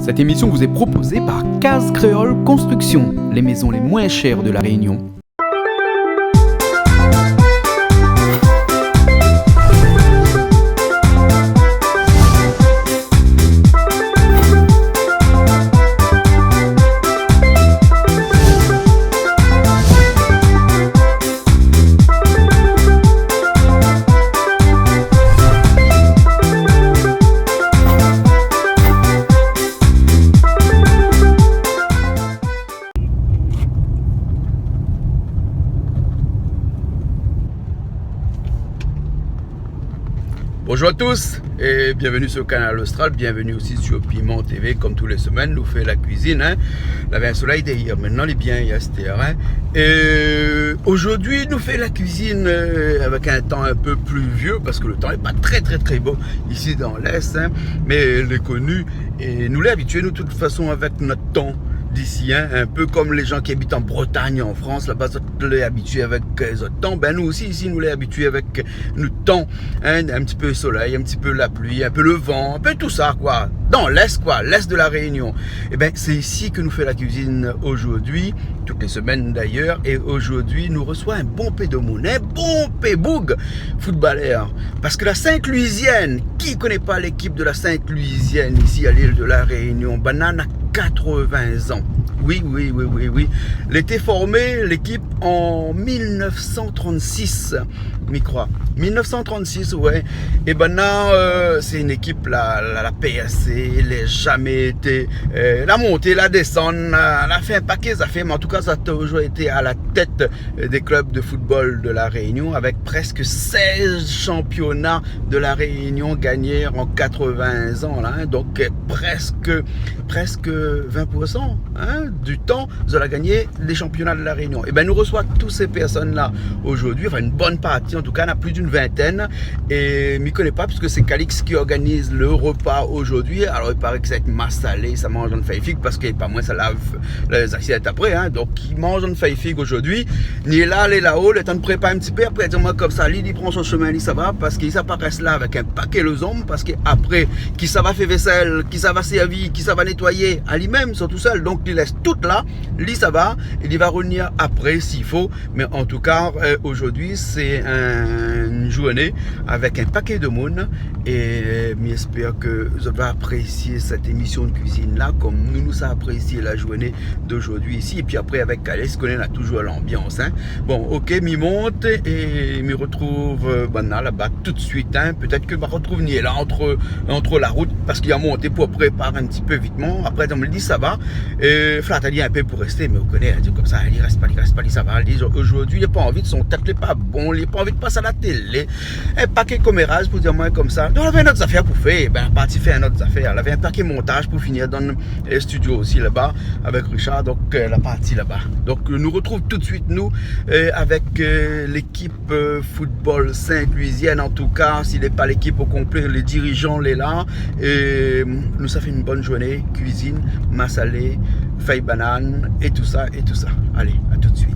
Cette émission vous est proposée par Case Créole Construction, les maisons les moins chères de la Réunion. Bonjour à tous et bienvenue sur le canal Austral, bienvenue aussi sur Piment TV. Comme tous les semaines, nous faisons la cuisine. Il y avait un soleil d'hier, maintenant il est bien, il y a ce terrain. Et aujourd'hui, nous faisons la cuisine avec un temps un peu pluvieux parce que le temps n'est pas très beau ici dans l'Est, mais il est connu et nous l'avons habitués, nous, de toute façon, avec notre temps d'ici, un peu comme les gens qui habitent en Bretagne, en France, là-bas, on les habitués avec les autres temps. Ben nous aussi, ici, nous les habitués avec notre temps, un petit peu le soleil, un petit peu la pluie, un peu le vent, un peu tout ça, quoi. Dans l'Est, quoi, l'Est de la Réunion. Et ben c'est ici que nous fait la cuisine aujourd'hui, toutes les semaines d'ailleurs, et aujourd'hui, nous reçoit un bon pédomoun, un bon péboug footballeur. Parce que la Sainte-Louisienne, qui connaît pas l'équipe de la Sainte-Louisienne ici à l'île de la Réunion, banane 80 ans. Oui. Elle était formée, l'équipe, en 1936, je crois. 1936, ouais. Et maintenant, c'est une équipe, la PSC, elle n'a jamais été... la montée, la descente, elle a fait un paquet d'affaires, mais en tout cas, ça a toujours été à la tête des clubs de football de la Réunion, avec presque 16 championnats de la Réunion gagnés en 80 ans, là, donc presque 20% du temps, vous allez gagner les championnats de la Réunion. Et bien, nous reçoit toutes ces personnes-là aujourd'hui, enfin une bonne partie, en tout cas, on a plus d'une vingtaine, et je ne m'y connais pas, puisque c'est Calix qui organise le repas aujourd'hui. Alors, il paraît que ça va être masse salée, ça mange en feuille figue, parce que pas moins, ça lave les assiettes après, donc il mange en feuille figue aujourd'hui. Ni là, il est là-haut, le temps de préparer un petit peu, après, moi comme ça, il prend son chemin, ça va, parce qu'il s'apparaît là avec un paquet de hommes, parce qu'après, qui ça va faire vaisselle, qui ça va servir, qui ça va nettoyer, à lui-même, sont tout seul, donc il laisse tout là, lui ça va, il va revenir après s'il faut, mais en tout cas, aujourd'hui, c'est une journée avec un paquet de monde, et j'espère que vous allez apprécier cette émission de cuisine là, comme nous avons apprécié la journée d'aujourd'hui ici, et puis après avec Calès, qu'on a toujours l'ambiance, Bon, ok, m'y monte, et m'y retrouve là-bas tout de suite, peut-être que je me retrouve là, entre la route, parce qu'il a monté pour préparer un petit peu vitement, après on me dit ça va, et Flat a dit un peu pour rester, mais vous connaissez, elle dit comme ça, il reste pas, ça va, elle dit aujourd'hui, il n'a pas envie de son tête, il n'est pas bon, il n'a pas envie de passer à la télé, un paquet commérage pour dire moi comme ça, donc elle avait une autre affaire pour faire, ben elle partit faire une autre affaire, elle avait un paquet montage pour finir dans le studio aussi là-bas, avec Richard, donc la partie là-bas, donc nous retrouve tout de suite nous, avec l'équipe football Sainte-Louisienne, en tout cas, s'il n'est pas l'équipe au complet, les dirigeants, les là, et nous ça fait une bonne journée, cuisine, massalé, feuille banane et tout ça. Allez, à tout de suite.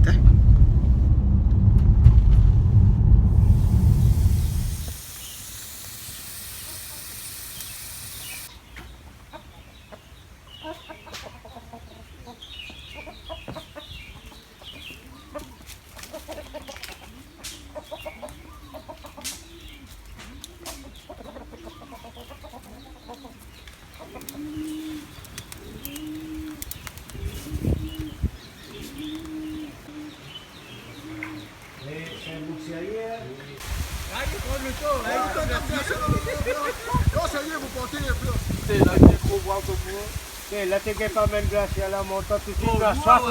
Là, tu n'as pas même glacier à la montagne, tout de suite, la soif.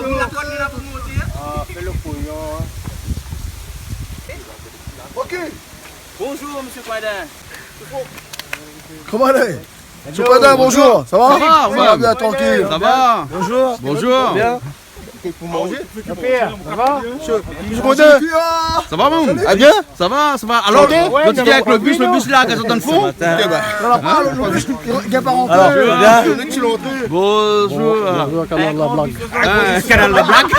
Ah, fais le couillon. Ok. Bonjour, monsieur Quadin. Comment allez? Monsieur Quadin, bonjour. Ça va? Ça va, bien, tranquille. Ça va? Bonjour. Bien. Pour manger? Ça va? Monsieur Quadin. Ça va, mon? Ah bien? Ça va. Alors, quand tu viens avec le bus là, quand on t'en fond? Le bus, il n'y a pas rentré. Bonjour. Bonjour, Canal la blague. Canal la blague?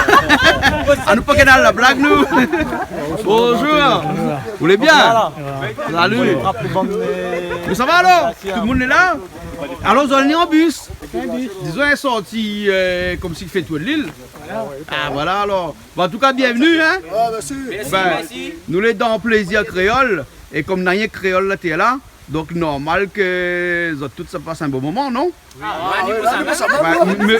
Ah, nous pas Canal la blague, nous? Bonjour. Vous allez bien? Salut. Mais ça va alors? Tout le monde est là? Alors, vous allez venir en bus? Disons, elle est sortie comme s'il fait tout de l'île. Ah, voilà alors. Bon, en tout cas, bienvenue, hein. Ah, merci. Merci. Nous les dans plaisir créole. Et comme n'a rien créole là, t'es là. Donc, normal que tout ça passe un bon moment, non?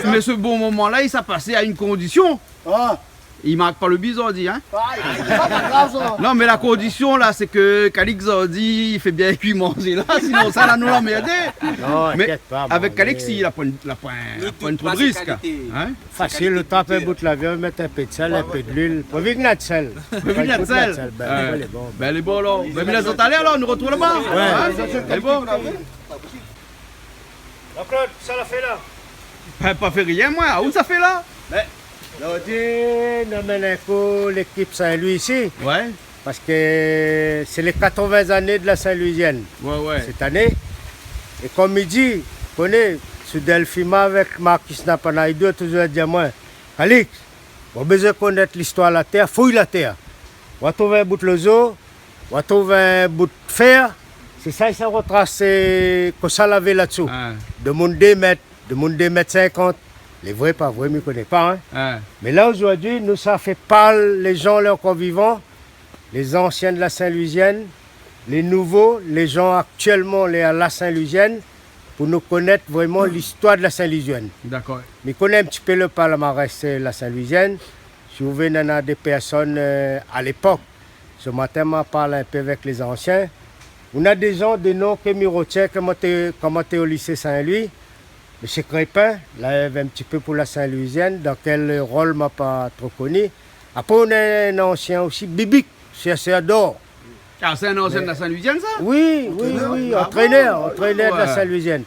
Mais ce bon moment-là, il s'est passé à une condition. Ah, Il marque pas le bison, dit, hein? c'est pas grave ça. Non, mais la condition là, c'est que Calix Zordi, il fait bien cuire manger là, sinon ça là nous l'emmerder. Non, Mais t'inquiète pas. avec bon, Calix, mais il a pas trop de risque. Hein? Facile, le temps un bout de la viande, mettre un peu de sel, un peu de l'huile. Pas vite de sel. Pas vite de sel. Ben, elle est bon. Ben, elle est bonne alors. Ben, mais les allez alors, on nous retrouve là-bas. Hein? Elle est bonne. Claude, ça l'a fait là. Pas fait rien, moi. Où ça fait là? L'autre, nommé l'info, l'équipe Saint-Louis ici. Ouais, Parce que c'est les 80 années de la Saint-Louisienne ouais. cette année. Et comme il dit, connais, sur Delphima avec Marcus Napanaïdo, toujours dit à moi, Alix, on a besoin de connaître l'histoire de la terre, fouille la terre. On va trouver un bout de l'oiseau, on va trouver un bout de fer. C'est ça, ça retrace que ça l'avait là-dessous. Hein, De monde 2 mètres, de monde 2 mètres 50. Les vrais, pas vrais, je ne connais pas. Hein. hein. Mais là, aujourd'hui, nous, ça fait parler les gens là encore vivants, les anciens de la Saint-Louisienne, les nouveaux, les gens actuellement à la Saint-Louisienne, pour nous connaître vraiment l'histoire de la Saint-Louisienne. D'accord. Mais connaît un petit peu le palmarès de la Saint-Louisienne. Si vous venez dans des personnes à l'époque, ce matin, on parle un peu avec les anciens. On a des gens, des noms que je retiens, comment tu es au lycée Saint-Louis. M. Crépin, là, il avait un petit peu pour la Saint-Louisienne, dans quel rôle, je ne pas trop connu. Après, on a un ancien aussi, Bibic, chercheur d'or. Ah, c'est un ancien de la Saint-Louisienne, ça? Oui, entraîneur de la Ouais. Saint-Louisienne.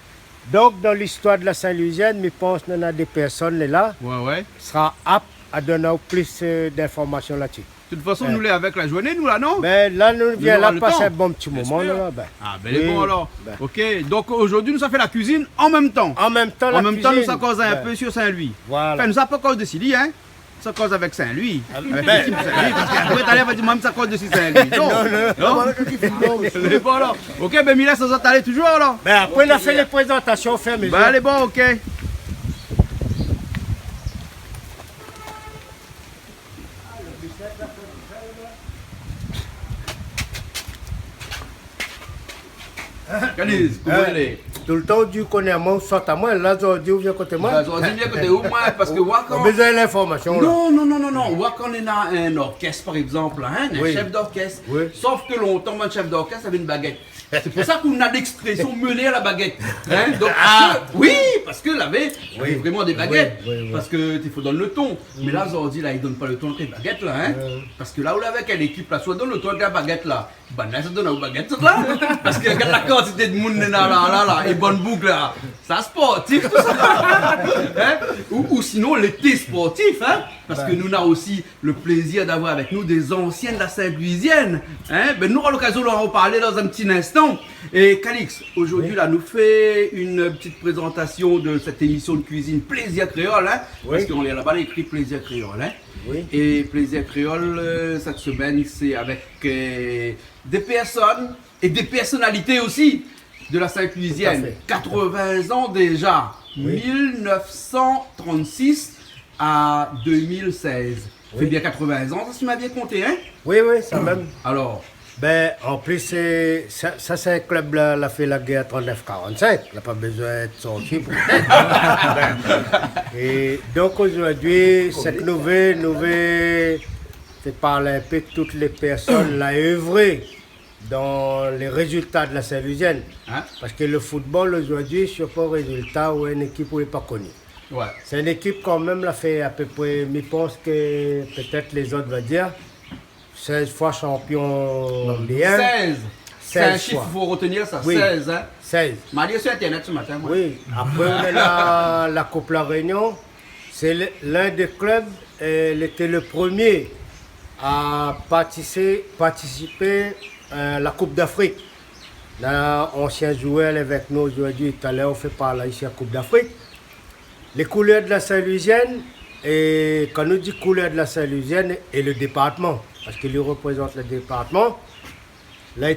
Donc, dans l'histoire de la Saint-Louisienne, je pense qu'on a des personnes là Ouais. qui seront aptes à donner plus d'informations là-dessus. De toute façon, nous l'est avec la journée, nous là, non? Mais là, nous venons aura là le passer temps. un bon petit moment. J'espère. Là, ben. Ah, ben, elle est Oui. bon alors. Ben. Ok, donc aujourd'hui, nous avons fait la cuisine en même temps. En même temps, En même temps, nous cuisine, sommes causé un ben, peu sur Saint-Louis. Voilà. Enfin, nous sommes pas cause de Silly, hein? Ça cause avec Saint-Louis. Avec ben, l'équipe Saint-Louis, parce qu'après, t'allais va dire, même ça cause de Saint-Louis. Non, Elle est bon alors. Ok, ben, Mila, ça va aller toujours alors. Ben, après, on a fait les présentations, on fait mes Ben, elle est bon, ok. Calise, comment elle est? Tout le temps, Dieu connaît moi, soit à moi, là, Dieu vient côté moi. Bah, je dis bien que t'es où, moi, parce que On Wakan. a besoin de l'information. là. Non. Wakan est dans un orchestre, par exemple, hein, un Oui. chef d'orchestre. Oui. Sauf que longtemps, un chef d'orchestre avait une baguette. C'est pour ça qu'on a l'expression mener à la baguette. Hein? Donc, parce que là, il avait vraiment des baguettes. Oui. Parce que il faut donner le ton. Mais là, Zordi, là, il donne pas le ton avec les baguettes, là. Hein? Parce que là, où avec quelle équipe, là, soit donne le ton avec la baguette, là. Ben là, ça donne aux baguettes, là. Parce que regarde la quantité de monde, là, et bonne boucle, là. Ça sportif, tout ça. Hein? Ou sinon, l'été sportif, hein? Parce que nous avons aussi le plaisir d'avoir avec nous des anciens de la Saint-Louisienne. Hein? Ben, nous aurons l'occasion de leur en parler dans un petit instant. Et Calix, aujourd'hui, là, nous fait une petite présentation de cette émission de cuisine Plaisir Créole. Hein? Parce qu'on est là-bas, écrit Plaisir Créole. Hein? Oui. Et Plaisir Créole, cette semaine, c'est avec des personnes et des personnalités aussi de la Sainte-Louisienne. 80 ans déjà, 1936 à 2016. Fait bien 80 ans, ça tu m'as bien compté, hein? Oui, ça même. Alors, Ben, en plus, ça c'est un club là, il a fait la guerre 39-45. Il n'a pas besoin de sortir pour Et donc aujourd'hui, cette nouvelle, c'est parler un peu de toutes les personnes là œuvrées dans les résultats de la Saint-Louisienne. hein? Parce que le football aujourd'hui, c'est pas un résultat ou une équipe où il n'est pas connue. Ouais. C'est une équipe quand même, l'a fait à peu près, mais je pense que peut-être les autres vont dire, 16 fois champion des 1. 16. C'est un 16 chiffre, fois. il faut retenir ça. Oui. 16, hein? 16. M'a dit sur Internet ce matin, moi. Oui, après on a la Coupe La Réunion. C'est l'un des clubs, il était le premier à participer à la Coupe d'Afrique. L'ancien joueur avec nous aujourd'hui, tout à l'heure, on fait parler ici à la Coupe d'Afrique. Les couleurs de la Saint-Louisienne, et quand on dit couleurs de la Saint-Louisienne, et le département, parce qu'il représente le département, il a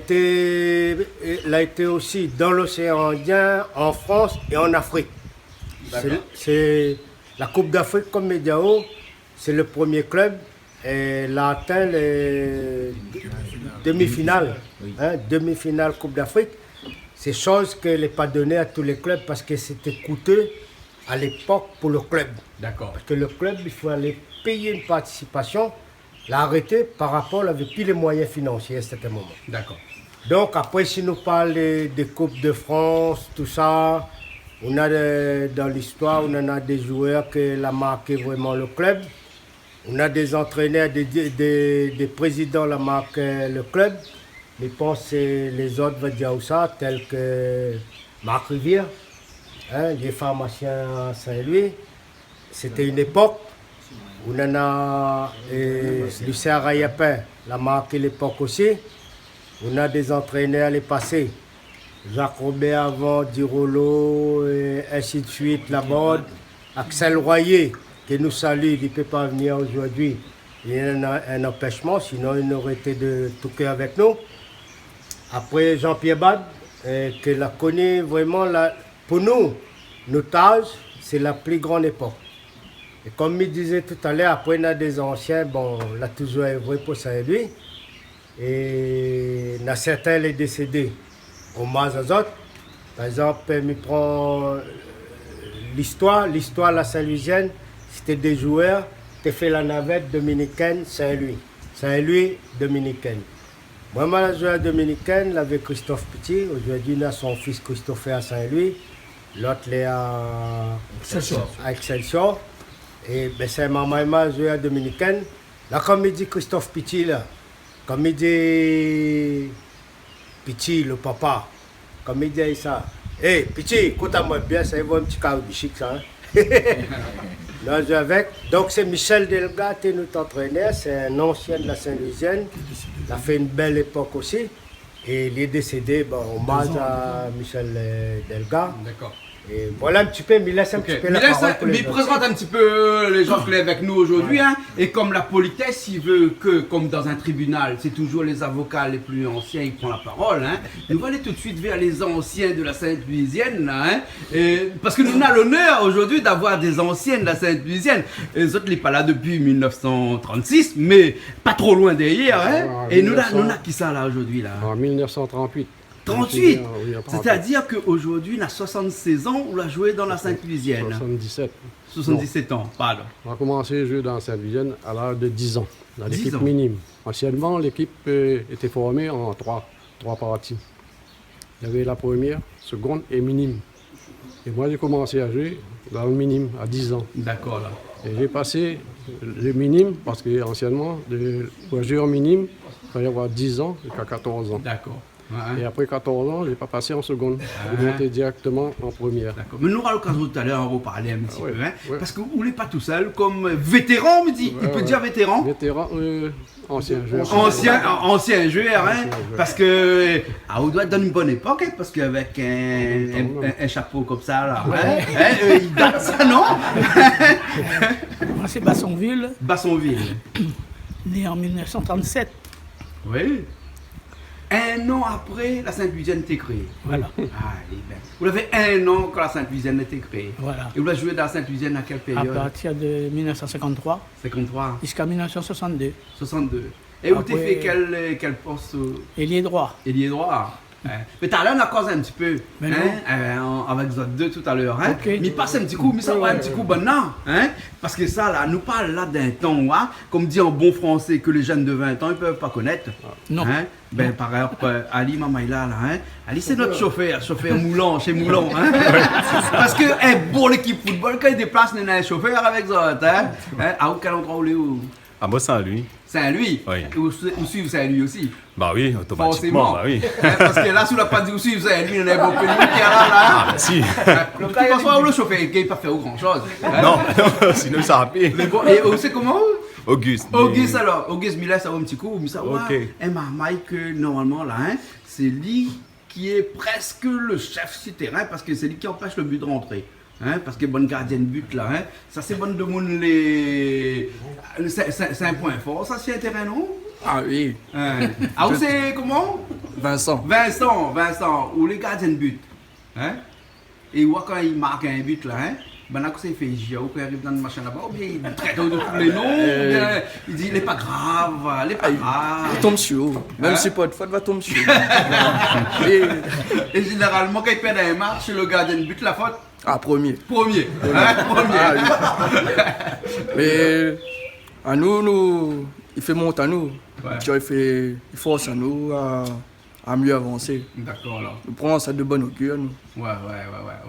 été aussi dans l'océan Indien, en France et en Afrique. C'est la Coupe d'Afrique comme Mediao, c'est le premier club. Et elle a atteint les demi-finales. Demi-finale Coupe d'Afrique. C'est chose qu'elle n'est pas donnée à tous les clubs parce que c'était coûteux à l'époque pour le club. D'accord. Parce que le club, il faut aller payer une participation, l'arrêter par rapport, il n'avait plus les moyens financiers à ce moment. D'accord. Donc après, si nous parlons des Coupes de France, tout ça, on a dans l'histoire, on en a des joueurs qui ont marqué vraiment le club. On a des entraîneurs, des présidents qui ont marqué le club. Mais je pense que les autres vont dire ça, tels que Marc Rivière, les pharmaciens à Saint-Louis. C'était une époque. On en a Lucien Rayapin, l'a marqué l'époque aussi. On a des entraîneurs les passés. Jacques Robert avant, Dirolo, et ainsi de suite, Laborde. Axel Royer, qui nous salue, il ne peut pas venir aujourd'hui. Il y a un empêchement, sinon il aurait été de tout cœur avec nous. Après Jean-Pierre Bad, qui l'a connu vraiment, pour nous, notre âge, c'est la plus grande époque. Et comme il disait tout à l'heure, après on a des anciens, bon, on a toujours œuvré pour ça et lui. Et il y a certains les décédés. Hommage aux autres. Par exemple, il prend l'histoire de la Saint-Louisienne, c'était des joueurs qui ont fait la navette dominicaine Saint-Louis. Saint-Louis dominicaine. Moi, la joueur dominicaine, avec Christophe Petit. Aujourd'hui, il a son fils Christopher à Saint-Louis. L'autre est à Excelsior. Et ben, c'est ma maman, joueur dominicaine. Là, comme il dit Christophe Petit, là, comme il dit Petit, le papa, comme il dit ça. Hé, Petit, écoute-moi bien, ça va un petit carreau du chic, ça. Hein? Là, je avec. Donc, c'est Michel Delga, qui est notre entraîneur. C'est un ancien de la Saint-Louisienne. Il a fait une belle époque aussi. Et il est décédé, bon, hommage à Michel Delga. D'accord. Et voilà un petit peu, mais il laisse un petit peu la parole pour les il autres. présente un petit peu les gens qui sont avec nous aujourd'hui. Hein, et comme la politesse, il veut que, comme dans un tribunal, c'est toujours les avocats les plus anciens qui prennent la parole. Hein, nous allons aller tout de suite vers les anciens de la Sainte-Louisienne. Hein, parce que nous avons l'honneur aujourd'hui d'avoir des anciens de la Sainte-Louisienne. Les autres ne sont pas là depuis 1936, mais pas trop loin derrière. Hein, et nous avons qui ça là aujourd'hui là? En 1938. 38. Oui, C'est-à-dire qu'aujourd'hui, il a 76 ans, on l'a joué dans la Sainte-Louisienne. 77. 77 ans, pardon. On a commencé à jouer dans Sainte-Louisienne à l'âge de 10 ans, dans 10 l'équipe ans. minime. Anciennement, l'équipe était formée en trois parties. Il y avait la première, seconde et minime. Et moi, j'ai commencé à jouer dans le minime à 10 ans. D'accord, là. Et j'ai passé le minime, parce qu'anciennement, pour jouer en minime, il fallait avoir 10 ans jusqu'à 14 ans. D'accord. Et Ouais. après 14 ans, je n'ai pas passé en seconde. J'ai monté directement en première. D'accord. Mais nous aurons l'occasion tout à l'heure de reparler un petit Ouais, peu. Hein, ouais. Parce que vous n'êtes pas tout seul, comme vétéran, on me dit. Il peut dire vétéran. Vétéran, ancien joueur. Ancien joueur, hein, Ancien joueur. parce que on doit être dans une bonne époque, hein, parce qu'avec un chapeau comme ça, là, il date ça, non? Moi, c'est Bassonville, Bassonville. né en 1937. Oui. Un an après, la Sainte-Louisienne était créée. Voilà. Ah, eh ben. Vous avez un an quand la Sainte-Louisienne était créée. Voilà. Et vous avez joué dans la Sainte-Louisienne à quelle À période? partir de 1953 53, jusqu'à 1962. 62. Et vous Après- t'es fait quel poste? Ailier droit. Ailier droit. Hein. Mais t'as l'air causé un petit peu Mais avec vous deux tout à l'heure. Hein. Ok. Mais passe un petit coup, mais ça va un petit coup maintenant. Hein. Parce que ça, là, nous parle là d'un temps, hein, comme dit en bon français, que les jeunes de 20 ans, ils ne peuvent pas connaître. Non. Hein. Ben, par exemple, Ali Mamaïla, là, hein. Ali, c'est notre chauffeur Moulan, chez Moulan. Hein. Parce que, pour l'équipe football, quand il déplace, il y a un chauffeur avec ça. Hein. À quel endroit où il est où? Ah, moi, Saint-Louis. Saint-Louis. Oui. Et vous suivez Saint-Louis aussi. Bah oui, automatiquement, bah oui. Hein, parce que là, sous la patte, vous suivez Saint-Louis, il y a un bon pays qui est là. Ah, bah si. De toute façon, le chauffeur, il ne peut pas faire grand chose. Non, sinon ça rapide. Mais bon, et c'est comment? Auguste. Auguste alors, Auguste Miller, ça va un petit coup, mais ça va. Ok. Un marmaille que normalement là, hein, c'est lui qui est presque le chef sur terrain parce que c'est lui qui empêche le but de rentrer. Hein, parce que bonne gardienne but là, hein, ça c'est bonne de monde les. C'est un point fort, ça c'est un terrain non? Ah oui, Hein. Ah, où c'est comment? Vincent. Vincent, ou les gardiens de but. Hein? Et voit quand il marque un but là, hein? Maintenant que c'est fait, Giaou qui arrive dans le machin là-bas, ou bien il traite de tous les noms, ou bien il dit il n'est pas grave, il n'est pas grave. Il tombe sur eux. Même Hein? si pas de faute, va tomber sur Et généralement, quand il perd un match, le gardien de but la faute. Ah, premier. Premier. Hein? Premier. Mais à nous, il fait monter à nous. Ouais. Il force à nous à mieux avancer. D'accord alors. Nous prenons ça de bonne augure, nous. Ouais,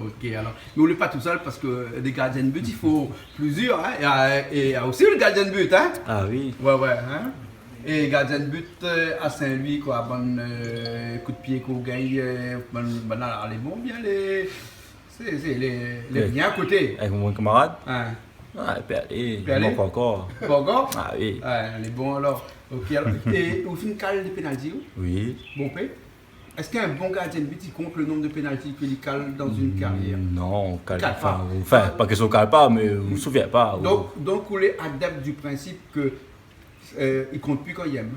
ok alors. Mais on n'est pas tout seul parce que des gardiens de but, il faut plusieurs. Hein? Et il y a aussi le gardien de but. Hein? Ah oui. Ouais. Hein? Et gardien de but à Saint-Louis, quoi. Bon coup de pied qu'on gagne. Alors, les bons, bien les. C'est les biens à côté. Avec mon camarade. Hein? Ah, il Peut aller. manque encore. Pas encore? Ah oui. Ouais, les bons alors. Ok alors. Et au final, cale les pénaltys. Oui. Bon paix. Est-ce qu'un bon gardien de but, il compte le nombre de pénaltys qu'il cale dans une carrière? Non, on cale Cale pas. Enfin, pas que ça cale pas, mais on ne se souvient pas. Donc, on est adepte du principe que il compte plus quand il aime.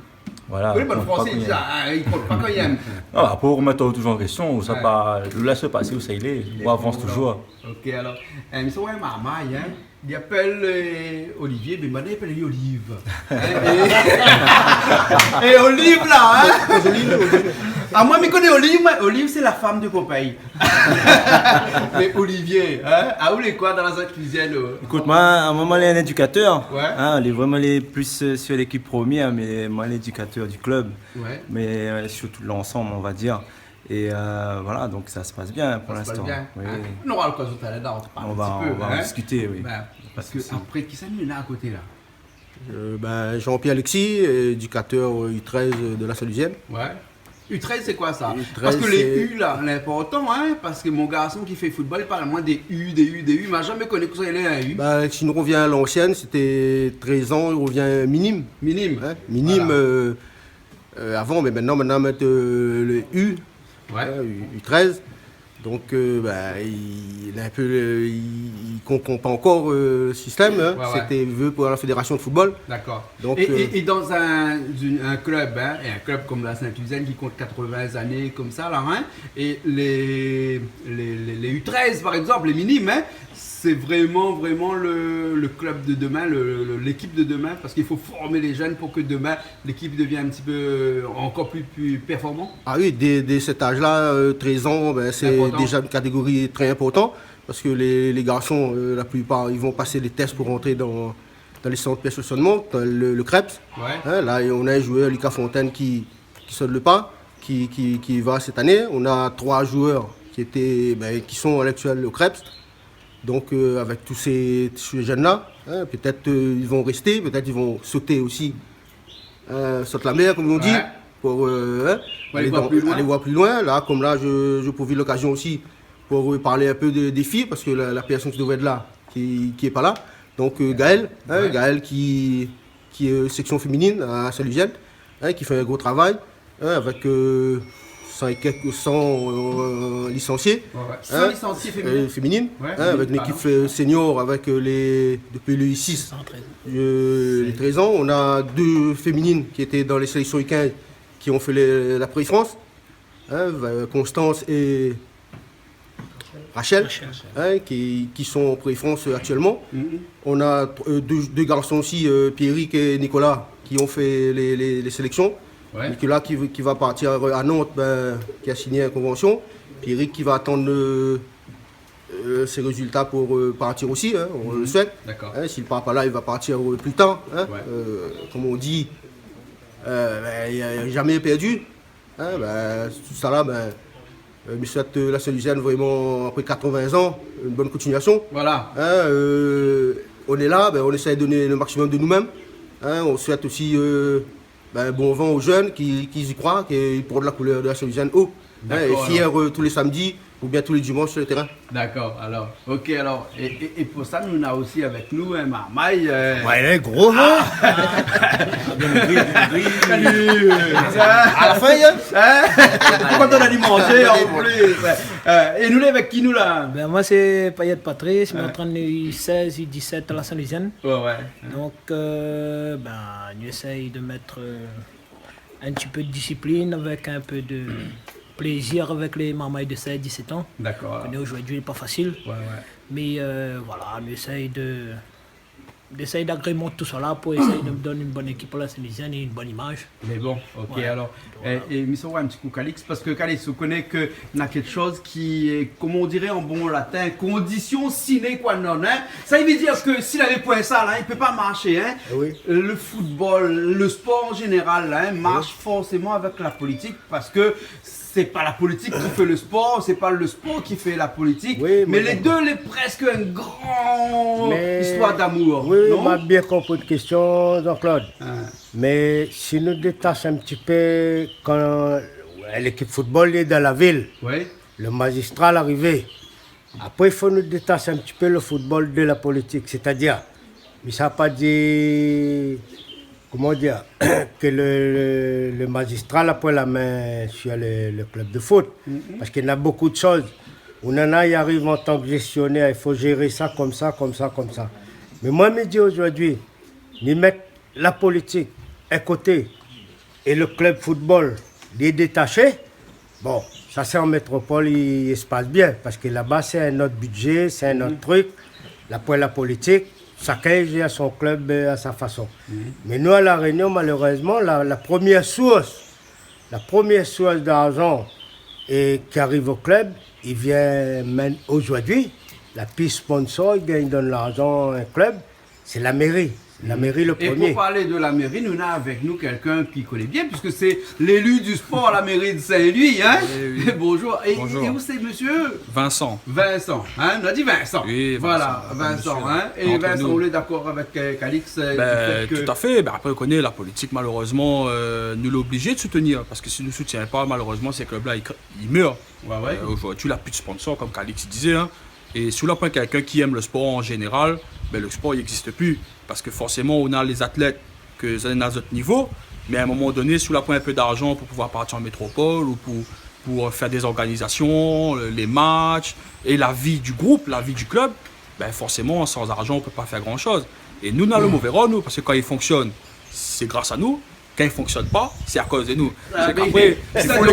Voilà. Oui, bon on compte français, pas il dit qu'on ça, hein, il compte pas quand il aime. Non, pour remettre toujours en question, ça Ouais. pas, le laisse passer où ça il est, on avance toujours. Ok, alors, mais c'est un marmaille, hein. Il appelle Olivier, mais maintenant il appelle lui Olive. Hein, et Olive là, hein. Ah, moi, je connais Olive, Olive c'est la femme de compagnie. Mais Olivier, hein, à où les quoi dans la cuisine? Écoute, moi, à un moment, il est un éducateur. Ouais. Hein, il est vraiment plus sur l'équipe première, mais moi, l'éducateur du club. Ouais. Mais surtout l'ensemble, on va dire. Et voilà, donc ça se passe bien pour Ça se passe l'instant. bien. Oui. Hein. On aura l'occasion tout à l'heure, on va On un petit peu. va en hein. discuter, oui. Ben, parce que après, qui s'amuse là à côté là? Jean-Pierre Alexis, éducateur U13 de la Salusienne. Ouais. U13 c'est quoi ça? U13, Parce que les c'est- U là, l'important, hein, parce que mon garçon qui fait football, il parle moins des U, il m'a jamais connu que ça il est un U. Si nous revient à l'ancienne, c'était 13 ans, il revient minime. Minime. Hein, minime avant, mais maintenant mettre le U, Ouais. U13. Donc il est un peu, il comprend pas encore le système. Hein. Ouais, ouais. C'était vu pour la fédération de football. D'accord. Donc, Et dans un club, hein, et un club comme la Saint-Usaine qui compte 80 années comme ça, là, hein, et les U13 par exemple, les minimes, hein, c'est vraiment le club de demain, l'équipe de demain, parce qu'il faut former les jeunes pour que demain l'équipe devienne un petit peu encore plus performant. Ah oui, dès cet âge-là, 13 ans, c'est Important. déjà une catégorie très importante parce que les garçons, la plupart, ils vont passer des tests pour rentrer dans les centres de stationnement, dans le CREPS. Ouais. Hein, là, on a un joueur, Lucas Fontaine, qui saute le pas, qui va cette année. On a 3 joueurs qui sont à l'actuel au CREPS. Donc, avec tous ces jeunes-là, hein, peut-être ils vont rester, peut-être ils vont sauter aussi, sauter la mer, comme on dit, Ouais. pour aller voir plus loin. aller voir plus loin. Là, comme là, je profite de l'occasion aussi pour parler un peu des filles, parce que la personne qui devait être là, qui n'est pas là. Donc, Gaël, hein, Ouais. Gaël qui est section féminine à Saint-Lucienne, hein, qui fait un gros travail, hein, avec 100 licenciés. Ouais. Hein, 100 licenciés féminines. féminines, Ouais, hein, féminines, avec une équipe senior avec depuis le I6, 113. les 13 ans. On a 2 féminines qui étaient dans les sélections U15 qui ont fait la pré-France, hein, Constance et Rachel, hein, qui sont en pré-France actuellement. Mhm. On a 2 garçons aussi, Pierrick et Nicolas, qui ont fait les sélections. Ouais. Nicolas qui va partir à Nantes, qui a signé une convention. Pierrick qui va attendre ses résultats pour partir aussi, hein, on le souhaite. D'accord. Hein, s'il ne part pas là, il va partir plus tard. Hein. Ouais. Comme on dit, il n'y a jamais perdu. Hein, tout ça là, je souhaite la Saint-Lucienne vraiment, après 80 ans, une bonne continuation. Voilà. Hein, on est là, on essaie de donner le maximum de nous-mêmes. Hein, on souhaite aussi bon vent aux jeunes qui y croient, qui portent la couleur de la Saint-Lucienne haut. Hein, et D'accord, fiers tous les samedis ou bien tous les dimanches sur le terrain. D'accord, alors, ok, alors, et pour ça, nous avons aussi avec nous un marmaille. Ouais, il est gros, hein. Salut. À la fin, Quand on a dit manger en plus. Et nous, avec qui nous là? Moi, c'est Payette Patrice, je suis en train de U16, U17 à la Saint-Lucienne. Ouais. Donc, nous essayons de mettre un petit peu de discipline avec un peu de plaisir avec les marmailles de 16-17 ans. D'accord. Aujourd'hui, n'est pas facile. Ouais. Mais voilà, on essaye d'essayer d'agrémenter tout ça là pour essayer de me donner une bonne équipe pour la Saint-Louisienne et une bonne image. Mais bon, ok, Ouais. alors, et Miss un petit coup Calix, parce que Calix, vous connaissez qu'il y a quelque chose qui est, comme on dirait en bon latin, condition sine qua non. Hein? Ça veut dire que s'il avait point ça, là, il ne peut pas marcher. Hein? Oui. Le football, le sport en général, là, hein, marche forcément avec la politique, parce que c'est pas la politique qui fait le sport, c'est pas le sport qui fait la politique, Oui, mais les deux, c'est presque une grande histoire d'amour. Oui, non? on m'a bien compris la question, Jean-Claude. Ah. Mais si nous détachons un petit peu, quand l'équipe football est dans la ville, Oui. le magistrat l'arrivée. Après, il faut nous détacher un petit peu le football de la politique. C'est-à-dire, mais ça n'a pas dit, comment dire, que le magistrat a pris la main sur le club de foot. Parce qu'il y a beaucoup de choses. On en a, il arrive en tant que gestionnaire, il faut gérer ça comme ça, comme ça, comme ça. Mais moi, je me dis aujourd'hui, nous mettre la politique à côté et le club football les détacher, bon, ça c'est en métropole, il se passe bien, parce que là-bas c'est un autre budget, c'est un autre truc. Là pour la politique, chacun gère son club à sa façon. Mais nous à La Réunion, malheureusement, la première source d'argent qui arrive au club, il vient même aujourd'hui. La piste sponsor, il donne l'argent à un club, c'est la mairie. La mairie le Et premier. pour parler de la mairie, nous avons avec nous quelqu'un qui connaît bien, puisque c'est l'élu du sport à la mairie de Saint-Louis. Hein? Oui. Bonjour. Bonjour. Et où c'est monsieur Vincent. Vincent. Hein? On a dit Vincent. Oui, Vincent. Voilà, Vincent. Monsieur. Hein? Et Entre Vincent, nous. on est d'accord avec Calix du Ben, fait que... Tout à fait. Ben, après, on connaît la politique, malheureusement, nous l'obligé de soutenir. Parce que si nous ne soutiennent pas, malheureusement, ces clubs-là, ils meurent. Ouais, ouais. Aujourd'hui, il n'a plus de sponsor, comme Calix disait. Hein. Et si on prend quelqu'un qui aime le sport en général, ben, le sport n'existe plus. Parce que forcément, on a les athlètes que sont à notre niveau. Mais à un moment donné, si on prend un peu d'argent pour pouvoir partir en métropole ou pour faire des organisations, les matchs et la vie du groupe, la vie du club, ben forcément, sans argent, on ne peut pas faire grand-chose. Et nous, on a le mauvais rôle, nous, parce que quand il fonctionne, c'est grâce à nous. Quand il ne fonctionne pas, c'est à cause de nous. Ah, C'est mais qu'après, ça, il faut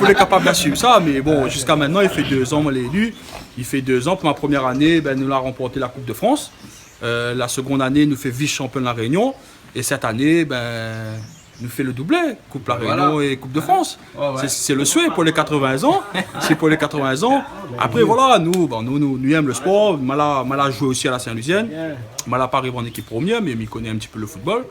les capables d'assumer ça. Mais bon, jusqu'à maintenant, il fait 2 ans, moi, l'élu. Il fait 2 ans. Pour ma première année, ben, nous avons remporté la Coupe de France. La seconde année, nous fait vice-champion de la Réunion. Et cette année, ben, nous fait le doublé, Coupe la Réunion Voilà. et Coupe de France. Oh, ouais. C'est le souhait pour les 80 ans. C'est pour les 80 ans. Après, voilà, nous aimons le sport. Mala joué aussi à la Saint-Louisienne. Mala pas arrivé en équipe première, mais il connaît un petit peu le football.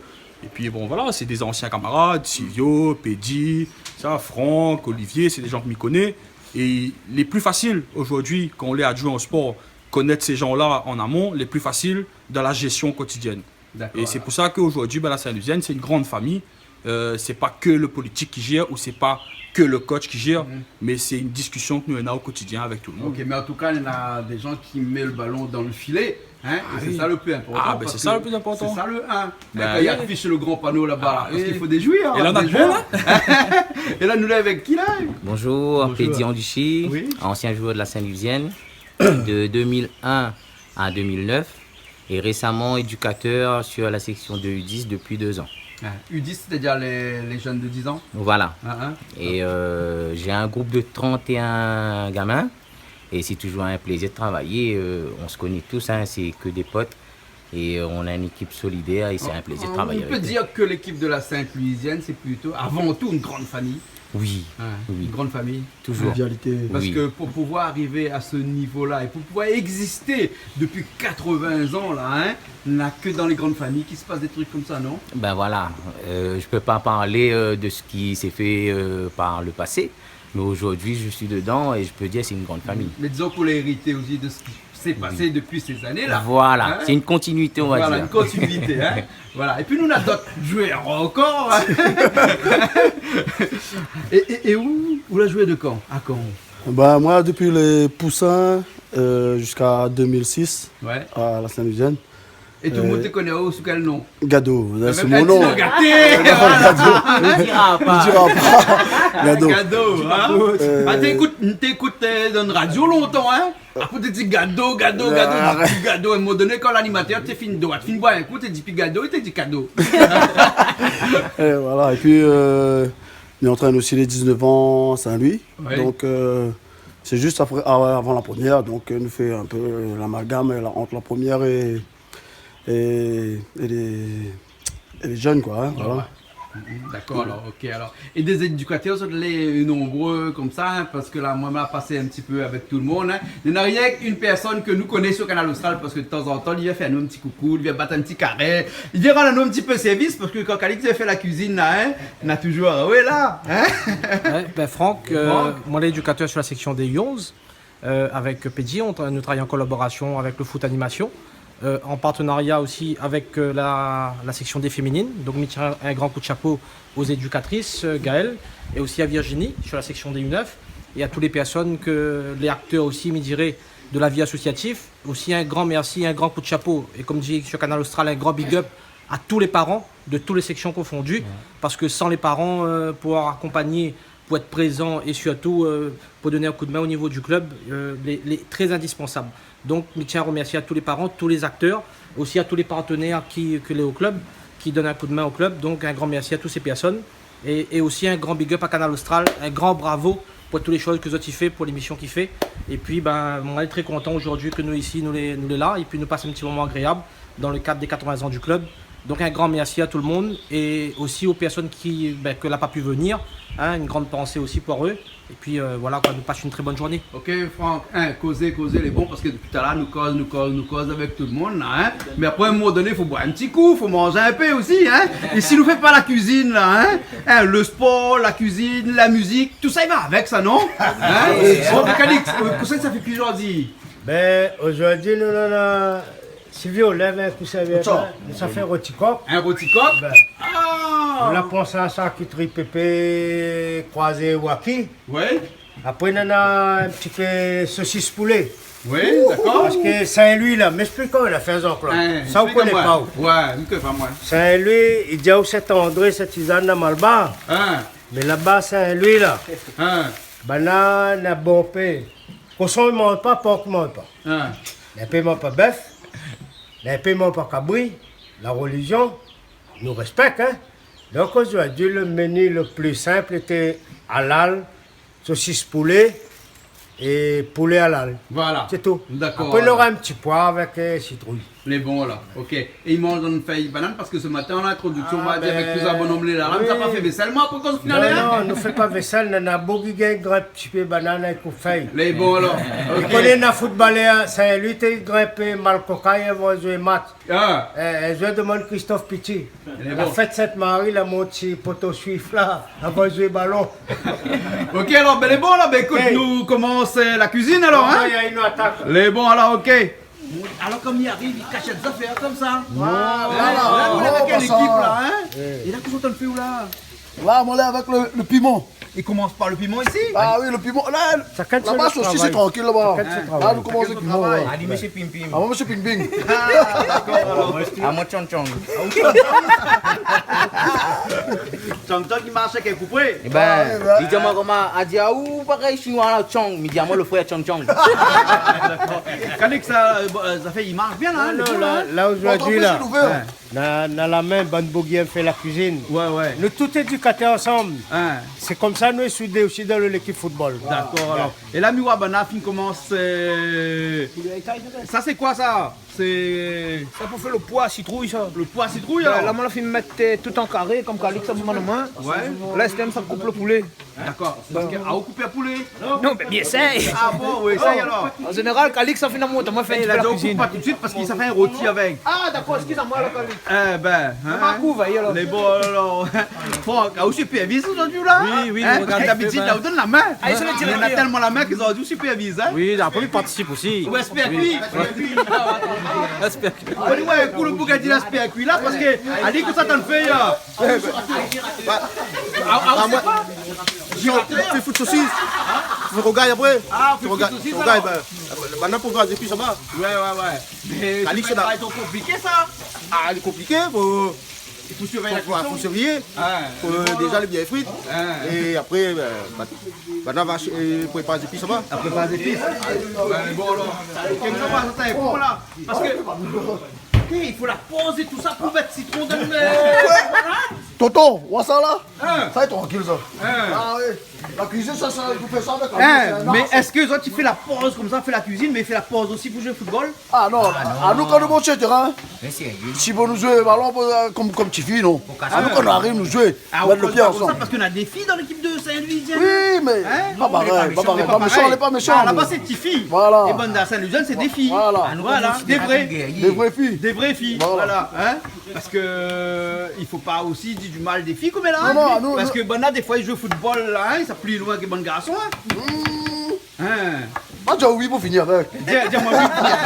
Et puis bon, voilà, c'est des anciens camarades, Silvio, Pédi, ça, Franck, Olivier, c'est des gens que m'y connaissent. Et les plus faciles aujourd'hui, quand on est adjoint au sport, connaître ces gens-là en amont, les plus faciles dans la gestion quotidienne. Et c'est pour ça qu'aujourd'hui, ben, la Saint-Louisienne, c'est une grande famille. C'est pas que le politique qui gère ou c'est pas que le coach qui gère, mais c'est une discussion que nous avons au quotidien avec tout le monde. Ok, mais en tout cas, il y a des gens qui mettent le ballon dans le filet. Hein, et c'est oui. ça le plus important. Ah, ben parce c'est ça que le plus important. C'est ça le 1. Ben Quand il y a oui. affiché le grand panneau là-bas, Ah, parce oui. qu'il faut des joueurs. Et là, on a des de bon, joueurs. Et là, nous l'avons avec qui là? Bonjour, Pédi Anduchy, Oui. ancien joueur de la Saint-Louisienne, de 2001 à 2009 et récemment éducateur sur la section de U10 depuis 2 ans. U10, c'est-à-dire les jeunes de 10 ans. Voilà. Ah, Et j'ai un groupe de 31 gamins et c'est toujours un plaisir de travailler. On se connaît tous, hein, c'est que des potes et on a une équipe solidaire et c'est un plaisir de travailler On peut avec eux. dire que l'équipe de la Sainte-Louisienne, c'est plutôt avant tout une grande famille. Oui, Une grande famille. toujours. Parce Oui. que pour pouvoir arriver à ce niveau-là et pour pouvoir exister depuis 80 ans, là, hein, il n'y a que dans les grandes familles qu'il se passe des trucs comme ça, non? Ben voilà, je ne peux pas parler de ce qui s'est fait par le passé, mais aujourd'hui je suis dedans et je peux dire que c'est une grande famille. Mais disons qu'on l'a hérité aussi de ce qui s'est passé depuis ces années-là. Voilà, Hein? c'est une continuité, on va Voilà, dire. une continuité. Hein? Voilà. Et puis nous, on a d'autres joueurs encore. Hein? et où l'a joué de quand? À quand? Bah, moi, depuis les Poussins jusqu'à 2006, Ouais. à la Saint-Louisienne. Et tout le monde te connaît sous quel nom? Gado, c'est Même mon nom. Gado. Ne dira pas. Ne dira pas. Gado. Gado, hein? Ah, t'écoutes dans une radio longtemps, hein? Après, tu dis Gado, Gado, Gado, tu dis Gado. À un moment donné, quand l'animateur t'es fini de droite, fini boire un coup, tu dis puis Gado, et tu dis Gado. Et voilà, et puis, il entraîne aussi les 19 ans à Saint-Louis. Ouais. Donc, C'est juste avant la première, donc nous fait un peu l'amalgame entre la première et les jeunes, quoi. Hein, voilà. D'accord, alors, ok. Alors. Et des éducateurs sont les nombreux comme ça, hein, parce que là, moi, je passé un petit peu avec tout le monde. Hein. Il n'y a rien qu'une personne que nous connaissons au Canal Austral, parce que de temps en temps, il vient faire nous un petit coucou, il vient battre un petit carré, il vient rendre nous un petit peu service, parce que quand Calix fait la cuisine, là, hein, on a toujours, oui, là. Hein. Ouais, Franck, moi, l'éducateur sur la section des U11, avec Pedji, nous travaillons en collaboration avec le foot animation. En partenariat aussi avec la section des féminines. Donc, je tiens un grand coup de chapeau aux éducatrices, Gaëlle, et aussi à Virginie sur la section des U9, et à toutes les personnes, les acteurs aussi, me dirais, de la vie associative. Aussi un grand merci, un grand coup de chapeau, et comme dit sur Canal Austral, un grand big up à tous les parents de toutes les sections confondues, parce que sans les parents, pouvoir accompagner, pour être présent et surtout pour donner un coup de main au niveau du club, très indispensable. Donc, je tiens à remercier à tous les parents, tous les acteurs, aussi à tous les partenaires que les au club, qui donnent un coup de main au club. Donc, un grand merci à toutes ces personnes. Et aussi un grand big up à Canal Austral, un grand bravo pour toutes les choses que Zotti fait, pour l'émission qu'il fait. Et puis, on est très content aujourd'hui que nous ici, nous les là, et puis nous passons un petit moment agréable dans le cadre des 80 ans du club. Donc un grand merci à tout le monde et aussi aux personnes que n'a pas pu venir. Hein, une grande pensée aussi pour eux. Et puis voilà, nous passons une très bonne journée. Ok Franck, hein, causer les bons parce que depuis tout à l'heure nous cause avec tout le monde. Là, hein. Mais après à un moment donné, il faut boire un petit coup, il faut manger un peu aussi. Hein. Et si nous ne fait pas la cuisine, là, hein, le sport, la cuisine, la musique, tout ça il va avec ça, non hein. Bon, Calix, ça fait plus aujourd'hui. Ben, aujourd'hui, nous avons Sylvio lève un coup ça fait un roticoque. Un roticoque ben, on a pensé à ça qui pépé croisé waki. Oui. Après, on a un petit peu saucisse poulet. Oui, d'accord. Parce que Saint-Louis, là, m'explique comment il a fait un là. Ça, vous connaissez pas. Ouais, je ne pas moi. Saint-Louis, il dit où c'est André, c'est Tisane à Malba. Mais là-bas, Saint-Louis, là. Banane, à bon pain. Poisson, il ne mange pas, porc, il ne mange pas. Il ne mange pas bœuf. Les paiements par cabri, la religion, nous respecte. Hein? Donc aujourd'hui, le menu le plus simple était halal, saucisse poulet et poulet halal. Voilà. C'est tout. D'accord. Après, il aura un petit pois avec citrouille. Les bons là, ok. Et ils mangent une feuille banane parce que ce matin, on a l'introduction, on va dire avec plus un bon omelette là. Oui. Tu n'as pas fait vaisselle, moi, pour qu'on finale. Non, on ne fait pas vaisselle, on a beaucoup de grappes, petit peu banane avec une feuille. Les bons alors. On connaît un footballeur, c'est lui qui grappe Malcoca, il va jouer match. Je demande Christophe Pitti. La fête Sainte-Marie, la moitié poteau suif là, elle va jouer ballon. Ok, alors, ben les bons là, ben écoute, nous commençons la cuisine alors. Hein? Il y a une attaque. Les bons alors, ok. Alors comme il arrive, il cache des affaires comme ça. Voilà. Là, on est avec quelle équipe là, hein? Et là, qu'est-ce qu'on fait où là? Là, on est avec le piment. Il commence par le piment ici? Ah oui, le piment. Là-bas, aussi, c'est tranquille là-bas. Là, nous commençons avec le piment. Allez, monsieur Pim Pim. Ah, moi, monsieur Ping Ping. Ah, d'accord. À moi, Chong Chong. Chong Chong qui marche avec un coupé. Eh ben, dis-moi comment, à dire où pareil chinois là, Chong, mais dis-moi le frère Chong Chong. Calix, ça fait, il marche bien là. Là aujourd'hui, là, dans la main, Ban Boguien fait la cuisine. Ouais. Nous tous éducateurs ensemble. C'est comme ça, nous soudés aussi dans l'équipe football. D'accord, alors. Et là, Miwa Banafin commence. Ça, c'est quoi ça? C'est. Ça pour faire le pois à citrouille, ça. Le pois à citrouille, alors? Là, on a fait mettre tout en carré, comme Calix, ça vous main. Ouais. Là, c'est ça coupe le poulet. D'accord. Parce que, à couper le poulet? Non, mais bien essaye. Ah bon, oui, essaye alors. En général, Calix, ça fait une montre. Moi, je fais la cuisine. Pas tout de suite parce qu'il s'est fait un rôti avec. Ah, d'accord, excusez-moi, là, Calix. Eh ben, hein. Les bons, alors. Franck, a aussi supervise aujourd'hui là? Oui, regarde d'habitude, là, on donne la main. Il y en a tellement la main qu'ils ont dû superviser. Oui, après, il participe aussi. Ouais, espère cuit. Ouais, pour le Bugatti, l'espère cuit là, parce que, elle dit que ça t'en fait. Tu fous de saucisse. Tu regardes après. Ah, tu regardes saucisse. Tu regardes, maintenant pour voir depuis ça va. Ouais. Mais c'est compliqué ça. Ah, c'est compliqué. Il faut surveiller la cuisson. Faut surveiller. Déjà les vieilles frites. Et après, maintenant on va préparer des épices, ça va. Préparer des épices. Bon alors, ça est bon là. Parce que il faut la poser tout ça pour mettre citron dans le. Tonton, vois ça là? Ça est tranquille ça. Ah oui. La cuisine, ça, vous faites ça avec Mais est-ce que toi tu fais la pause comme ça, fais la cuisine, mais fais la pause aussi pour jouer au football? Ah non, à nous quand nous montons sur le terrain, si vous nous jouez ballon comme Tifi, non. À nous quand on arrive, nous jouer, mettre le pied ensemble. Parce qu'on a des filles dans l'équipe de Saint-Louisien. Oui, mais pas pareil, pas pareil, pas méchant, on n'est pas méchant. Là-bas c'est Tifi. Voilà. Et bonne à Saint-Louisien, c'est des filles. Voilà. Des vraies. Des vraies filles. Des vraies filles. Voilà. Parce que il faut pas aussi dire du mal des filles comme là. Non, parce que Bonna des fois il joue au football là, ça plus loin que bon garçon. Moi j'ai oui pour finir avec. Dis-moi oui pour finir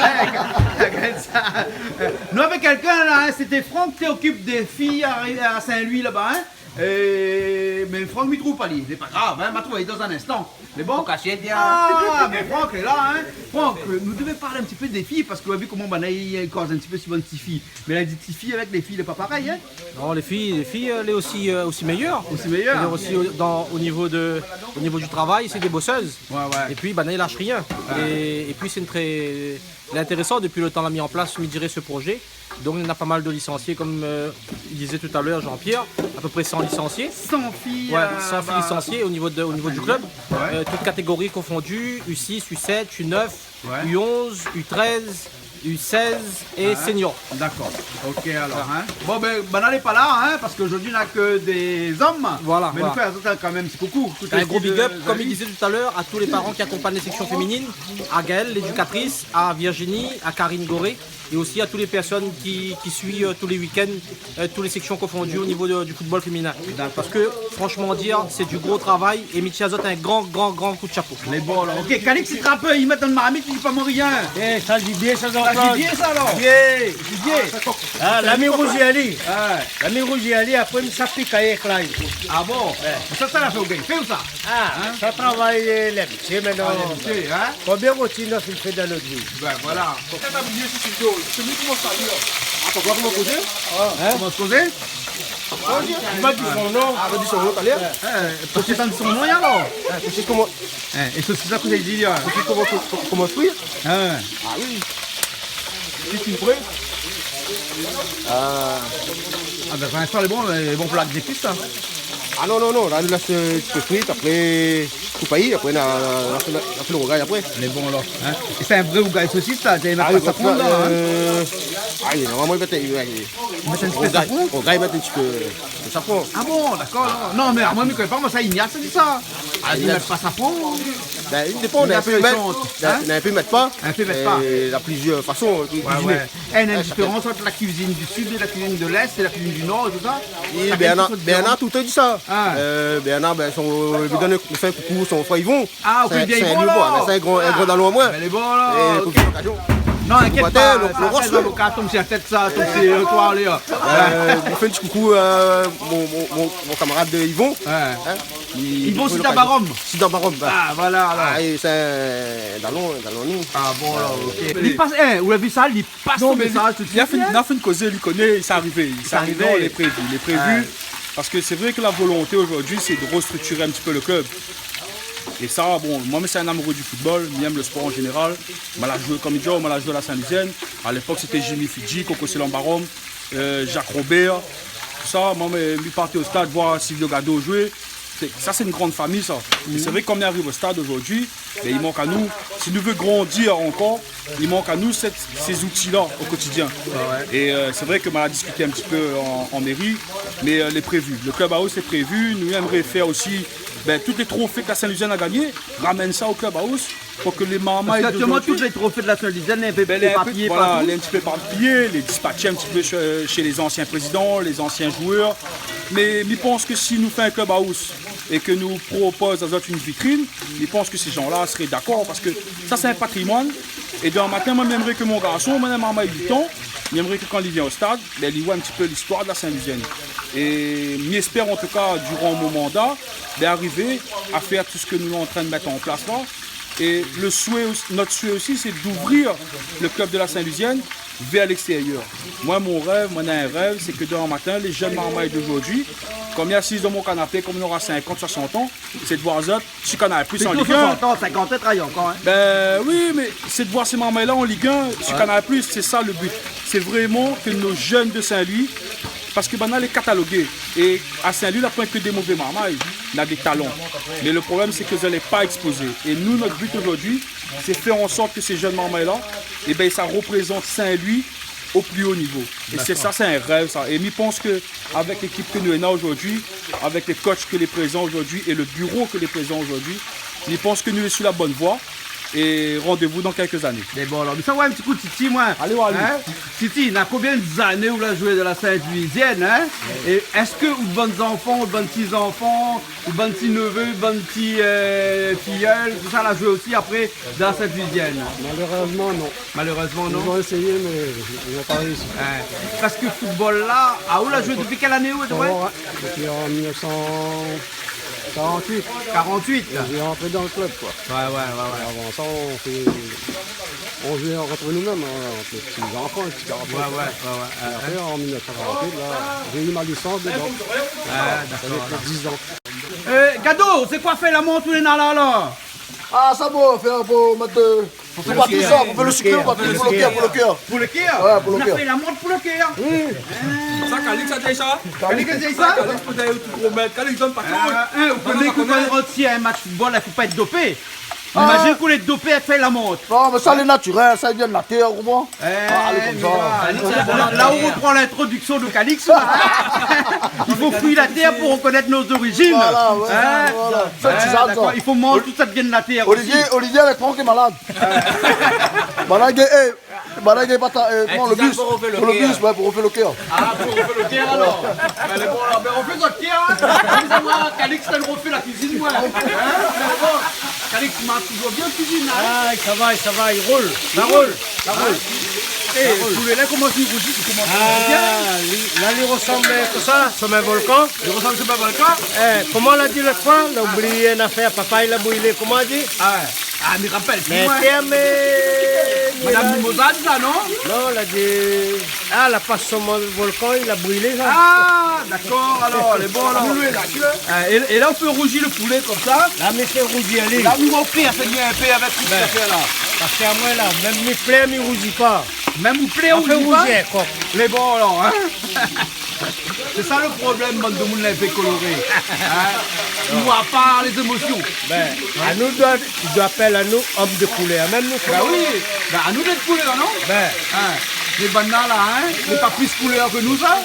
avec. Nous avec quelqu'un là, c'était Franck qui occupe des filles à Saint-Louis là-bas. Mais Franck ne trouve pas lui, c'est pas grave, m'a trouvé dans un instant. Mais bon, mais Franck est là, Franck, nous devons parler un petit peu des filles parce qu'on a vu comment il cause un petit peu sur une petite fille. Mais la petite fille avec les filles, c'est pas pareil, Non, les filles, elles sont aussi meilleures. Aussi meilleures. Aussi au niveau du travail, c'est des bosseuses. Et puis, ils lâchent rien. Et puis, c'est intéressant depuis le temps qu'on a mis en place, je dirais, ce projet. Donc il y en a pas mal de licenciés, comme il disait tout à l'heure Jean-Pierre, à peu près 100 licenciés. 100 filles 100 filles licenciées au niveau du club, toutes catégories confondues, U6, U7, U9, U11, U13, U16 et senior. D'accord, ok alors. Bon ben n'allez pas là, parce qu'aujourd'hui on n'a que des hommes. Voilà. Mais nous faisons quand même un petit coucou. Un gros big up, comme il disait tout à l'heure, à tous les parents qui accompagnent les sections féminines, à Gaëlle, l'éducatrice, à Virginie, à Karine Goré. Et aussi à toutes les personnes qui suivent tous les week-ends, toutes les sections confondues au niveau du football féminin. Parce que, franchement dire, c'est du gros travail et Michi Azot a un grand coup de chapeau. Les bons alors. Ok, Calix il trappe, il met dans le marmite, il dit pas rien. Ça dit bien, ça Ça dit bien ça alors. Bien. L'ami rouge y allait. L'ami rouge y allait, après ça pique avec là. Ah bon? Ça l'a fait au gars, fais où ça? Ça travaille l'amitié maintenant. Combien de routines il fait dans notre vie? Ben voilà. C'est lui qui m'a salué. Pourquoi vous me posez? Comment se poser? Il m'a dit son nom. Il m'a dit son nom, t'as l'air? Pourquoi t'as dit son nom alors? C'est comment? Et c'est ça que j'ai dit là. Comment cuire? Ah oui. C'est une preuve. Ben pour l'instant, les bons plats des pistes. Ah non, là on laisse un petit peu frites, après tout paillis, après on a fait le rougail après. Les bons alors. Et c'est un vrai rougail saucisse là, t'as pas ça prendre là. Normalement il met un petit peu de safran. Rougail, il met un petit peu de safran. Ah bon, d'accord. Non mais moi je ne connais pas, moi ça ignite, ça dit ça. Ils ne mettent pas safran. Ben il dépend, il y en a un peu qui mettent pas. Un peu mettent pas. Il y a plusieurs façons de cuisiner. Il y a une différence entre la cuisine du sud et la cuisine de l'est et la cuisine du nord et tout ça. Oui, Bernard tout a dit ça. Bernard, il donne fait un coucou, son frère Yvon. Ah, ok, bien Yvon là. C'est un gros dallon à moi. Elle est bon là. Non, inquiète pas, ça fait dans le cas, tombe sur la tête, ça, tombe sur le toit, là. On fait un petit coucou mon camarade de Yvon. Yvon Sidabarom. Sidabarom. Ah, voilà, alors. C'est un dallon. Ah, bon, alors, ok. Il passe, vous l'avez vu ça, il passe son message tout de suite. Il a fait une cause, il connaît, c'est arrivé. C'est arrivé, il est prévu. Parce que c'est vrai que la volonté aujourd'hui, c'est de restructurer un petit peu le club. Et ça, bon, moi, c'est un amoureux du football, j'aime le sport en général. Je l'ai joué comme Dieu, je l'ai joué à la Saint-Lucienne. À l'époque, c'était Jimmy Fidji, Coco Selambarom, Jacques Robert. Tout ça, moi, je partais au stade voir Silvio Gado jouer. Ça, c'est une grande famille, ça. Et c'est vrai que quand on arrive au stade aujourd'hui, il manque à nous, si nous voulons grandir encore, il manque à nous ces outils-là au quotidien. Et c'est vrai que on a discuté un petit peu en mairie, mais les prévus. Le club house est prévu, nous aimerions faire aussi tous les trophées que la Saint-Lucienne a gagnés, ramène ça au club house pour que les mamans. Parce qu'actuellement, tous les trophées de la Saint-Lucienne, un peu éparpillés partout. Un petit peu éparpillés, les dispatchés un petit peu chez les anciens présidents, les anciens joueurs. Mais je pense que si nous faisons un club house et que nous proposons une vitrine, je pense que ces gens-là seraient d'accord parce que ça, c'est un patrimoine. Et demain matin, moi, j'aimerais que mon garçon, mon maman a 8 ans, j'aimerais que quand il vient au stade, il voit un petit peu l'histoire de la Saint-Lucienne. Et j'espère en tout cas, durant mon mandat, d'arriver à faire tout ce que nous sommes en train de mettre en place là. Et notre souhait aussi, c'est d'ouvrir le club de la Saint-Lucienne vers l'extérieur. Moi, mon rêve, c'est que demain matin, les jeunes marmailles d'aujourd'hui, comme il y a 6 dans mon canapé, comme il y aura 50, 60 ans, c'est de voir ça, si on a plus en Ligue 1. 60 ans, 50 ans, travaille encore. Hein. Ben oui, mais c'est de voir ces marmailles-là en Ligue 1, si on a plus, c'est ça le but. C'est vraiment que nos jeunes de Saint-Louis parce que maintenant, elle est cataloguée. Et à Saint-Louis, il n'a pas que des mauvais marmailles, il a des talents. Mais le problème, c'est que vous n'allez pas exposer. Et nous, notre but aujourd'hui, c'est faire en sorte que ces jeunes marmailles-là, eh ben, ça représente Saint-Louis au plus haut niveau. Et c'est ça, c'est un rêve, ça. Et je pense qu'avec l'équipe que nous avons aujourd'hui, avec les coachs que les présents aujourd'hui et le bureau que les présents aujourd'hui, je pense que nous sommes sur la bonne voie. Et rendez-vous dans quelques années. Mais bon, alors, mais ça, ouais, un petit coup de Titi, moi. Allez. Hein? Titi, il y a combien d'années où vous avez joué de la Sainte-Louisienne, hein? Et est-ce que vous bonnes enfants, vous bonnes petits enfants, vous bonnes petits neveux, vous bonnes petits filleuls, tout ça, l'a joué aussi après dans la Sainte-Louisienne? Malheureusement, non. Malheureusement, non. Ils ont essayé, mais ils n'ont pas réussi. Parce que le football là, où l'a joué depuis quelle année? Depuis en 1948. 48. J'ai rentré dans le club, quoi. Ouais. Avant ça, on jouait entre nous-mêmes, entre les petits enfants, les petits garçons. Ouais. Et après, en 1948, là, j'ai eu ma licence dedans. Ça fait 10 ans. Gado, c'est quoi faire la montre tous les nanas là? Ah, ça va faire pour mettre. Pour faire le sucre, pour le cœur. Pour le cœur. Pour le cœur? Ouais, pour le On a cœur. fait la montre pour le cœur. Ça, Calix a dit ça? Calix a dit ça? Calix peut aller tout promettre. Calix donne pas tout. Vous connaissez que quand on retient un match football, il ne faut pas être dopé. Imagine qu'on est dopé et fait la montre. Non, mais ça, c'est naturel, ça vient de la terre, comment? Allez, comme ça. Là où on reprend l'introduction de Calix, il faut fouiller la terre pour reconnaître nos origines. Voilà. Il faut manger tout ça vient de la terre. Olivier, elle est tranquille malade. Balaguer, prends le bus. Pour le bus, ouais, pour refaire le cœur. Ah, pour refaire le cœur alors. Allez, bon, alors, on fait notre cœur. Calix, elle refait la cuisine, moi. Calix, tu dois bien cuisiner. Ah, ça va, il roule. Ça roule. Et tous les laits, comment tu rougis? Là, il ressemble à ça, comme un volcan. Il ressemble comme un volcan? Comment on l'a dit l'autre fois? On a oublié une affaire, papa il a brûlé, comment on a dit? Mais rappelle, mais Madame Mimosa, ça, non? Non, elle a dit... Ah, la passe sur mon volcan, il a brûlé, ça. Ah, d'accord, alors, elle est bonne, alors. Et là, on peut rougir le poulet comme ça. Là, mais c'est rougir, allez. Là, mon père fait bien un peu avec tout ça fait là. Parce qu'à moi, là, même mes plaies, il ne rougit pas. Même vous plaît, on fait rougir, quoi. Les bons, alors, hein? C'est ça le problème, bande de monde, un peu coloré. On ne voit pas les émotions. À nous, il doit appeler à nous hommes de couleur. Même nous, oui. À nous d'être couleur, non? Les bananes là, hein, n'est pas plus couleur que nous, ça.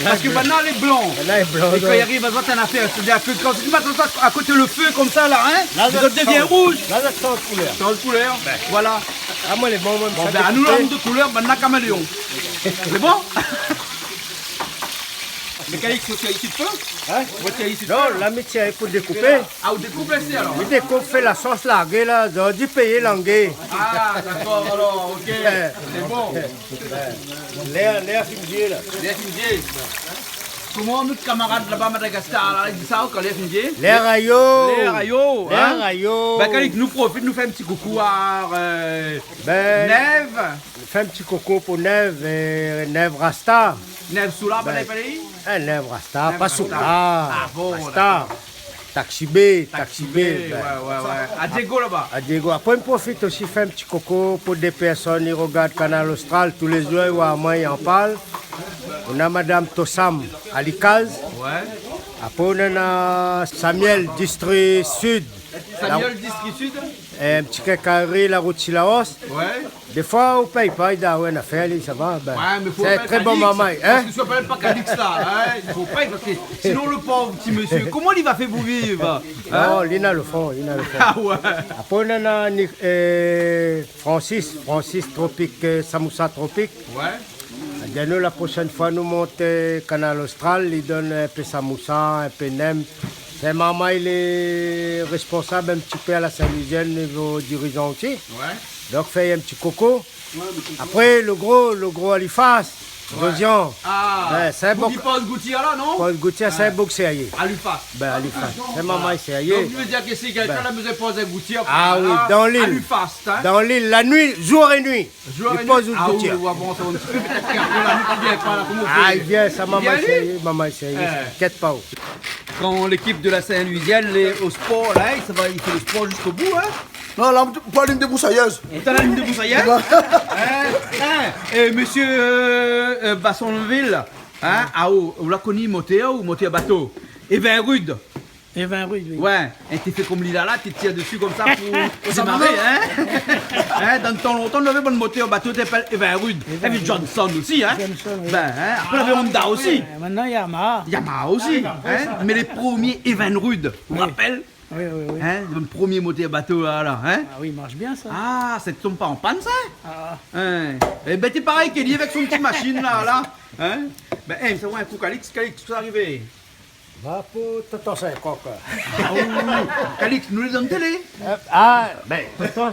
Parce que bananes, les blancs. Et quand il arrive à ça, t'en as fait. C'est-à-dire que quand tu mets ça à côté le feu comme ça, là, hein, ça devient rouge. Là, ça change de couleur. Change de couleur. Voilà. À moi, les bons, même ça. À nous, l'homme de couleur, bananes caméléon. C'est bon? Mais Calix, faut tirer ici de feu? Non, la métier, il faut découper. Ah, vous découpez ici alors? Il découpe, fait la sauce larguée là, on dit payer languée. Ah, d'accord, alors, ok. C'est bon. L'air fingier là. L'air fingier. Comment notre camarade là-bas à Madagascar, là, il dit ça, quand l'air fingier? L'air aïo. L'air aïo. L'air aïo. Calix, nous profite, nous fait un petit coucou à Neve. Fait un petit coucou pour Neve et Neve Rasta. Neve Soula, ben il fallait? Neve Rasta, pas Soula. Ah bon, Rasta. Taxi B. Ouais. À Diego là-bas. À Diego. Après, on profite aussi faire un petit coco pour des personnes qui regardent Canal Austral tous les jours, ou à moi, ils en parlent. On a Madame Tossam à Licaz. Ouais. Après, on a Samuel, district sud. Samuel, district sud. Un petit carré, la route Silaos. Ouais. Des fois, on ne paye pas, il y a une affaire, ça va. Ouais, mais faut c'est très bon maman. Parce que tu n'appelles pas Calix là. Hein? Il ne faut pas, parce que sinon le pauvre petit monsieur, comment il va faire pour vivre? Non, il a le fond. Ah ouais. Après, on a Francis Tropique, Samoussa Tropique. Ouais. Nous, la prochaine fois, nous montons Canal Austral, il donne un peu Samoussa, un peu Nem. C'est maman, il est responsable un petit peu à la Saint-Louisienne, niveau dirigeant aussi. Ouais. Donc, fait un petit coco. Après, le gros Alifas, Deuxième. Ah, c'est un bon. Paul Goutier là, non? Paul Goutier, c'est un boxer. Alifas. Alifas. C'est maman, c'est aïe. Donc, tu veux dire que si quelqu'un a besoin de poser Goutier, ah oui, dans l'île. Alifas, hein? Dans l'île, la nuit, jour et nuit. Jour et nuit. Ah oui, bon, ça va un petit peu, peut-être qu'après la nuit, tu viens pas là, comment on fait? Ah, il vient, ça maman, c'est aïe. Maman, c'est aïe. T'inquiète pas. Quand l'équipe de la Saint-Louisienne est au sport, là, il fait le sport jusqu'au bout, hein? Non, là, pas ligne de broussailleuse. T'as la ligne de broussailleuse? Et monsieur Bassonville, Hein? Ah, vous la connaissez, moteur ou moteur bateau? Et 20 rude. Et 20 rude, oui. Ouais, et tu fais comme Lila là, tu tires dessus comme ça pour démarrer, hein? Hein? Dans le temps longtemps, on avait bon moteur bateau, tu appelles Evan Rude. Et puis Johnson aussi, hein? Oui. Ben, hein? Après, on avait Honda aussi. Maintenant, Yamaha. Yamaha aussi, hein? Mais les premiers Evan Rude, vous vous rappelez? Oui, oui, oui. Hein? Le premier moteur bateau là, hein? Ah oui, il marche bien ça. Ah, ça te tombe pas en panne ça? Ah. Hein? Eh ben, t'es pareil Kelly avec son petite machine là. Hein? Ben, hey, ça va un coup, Calix, tout arrivé. Va pour Toto 50. Calix, nous les donne télé. Ben, Toto,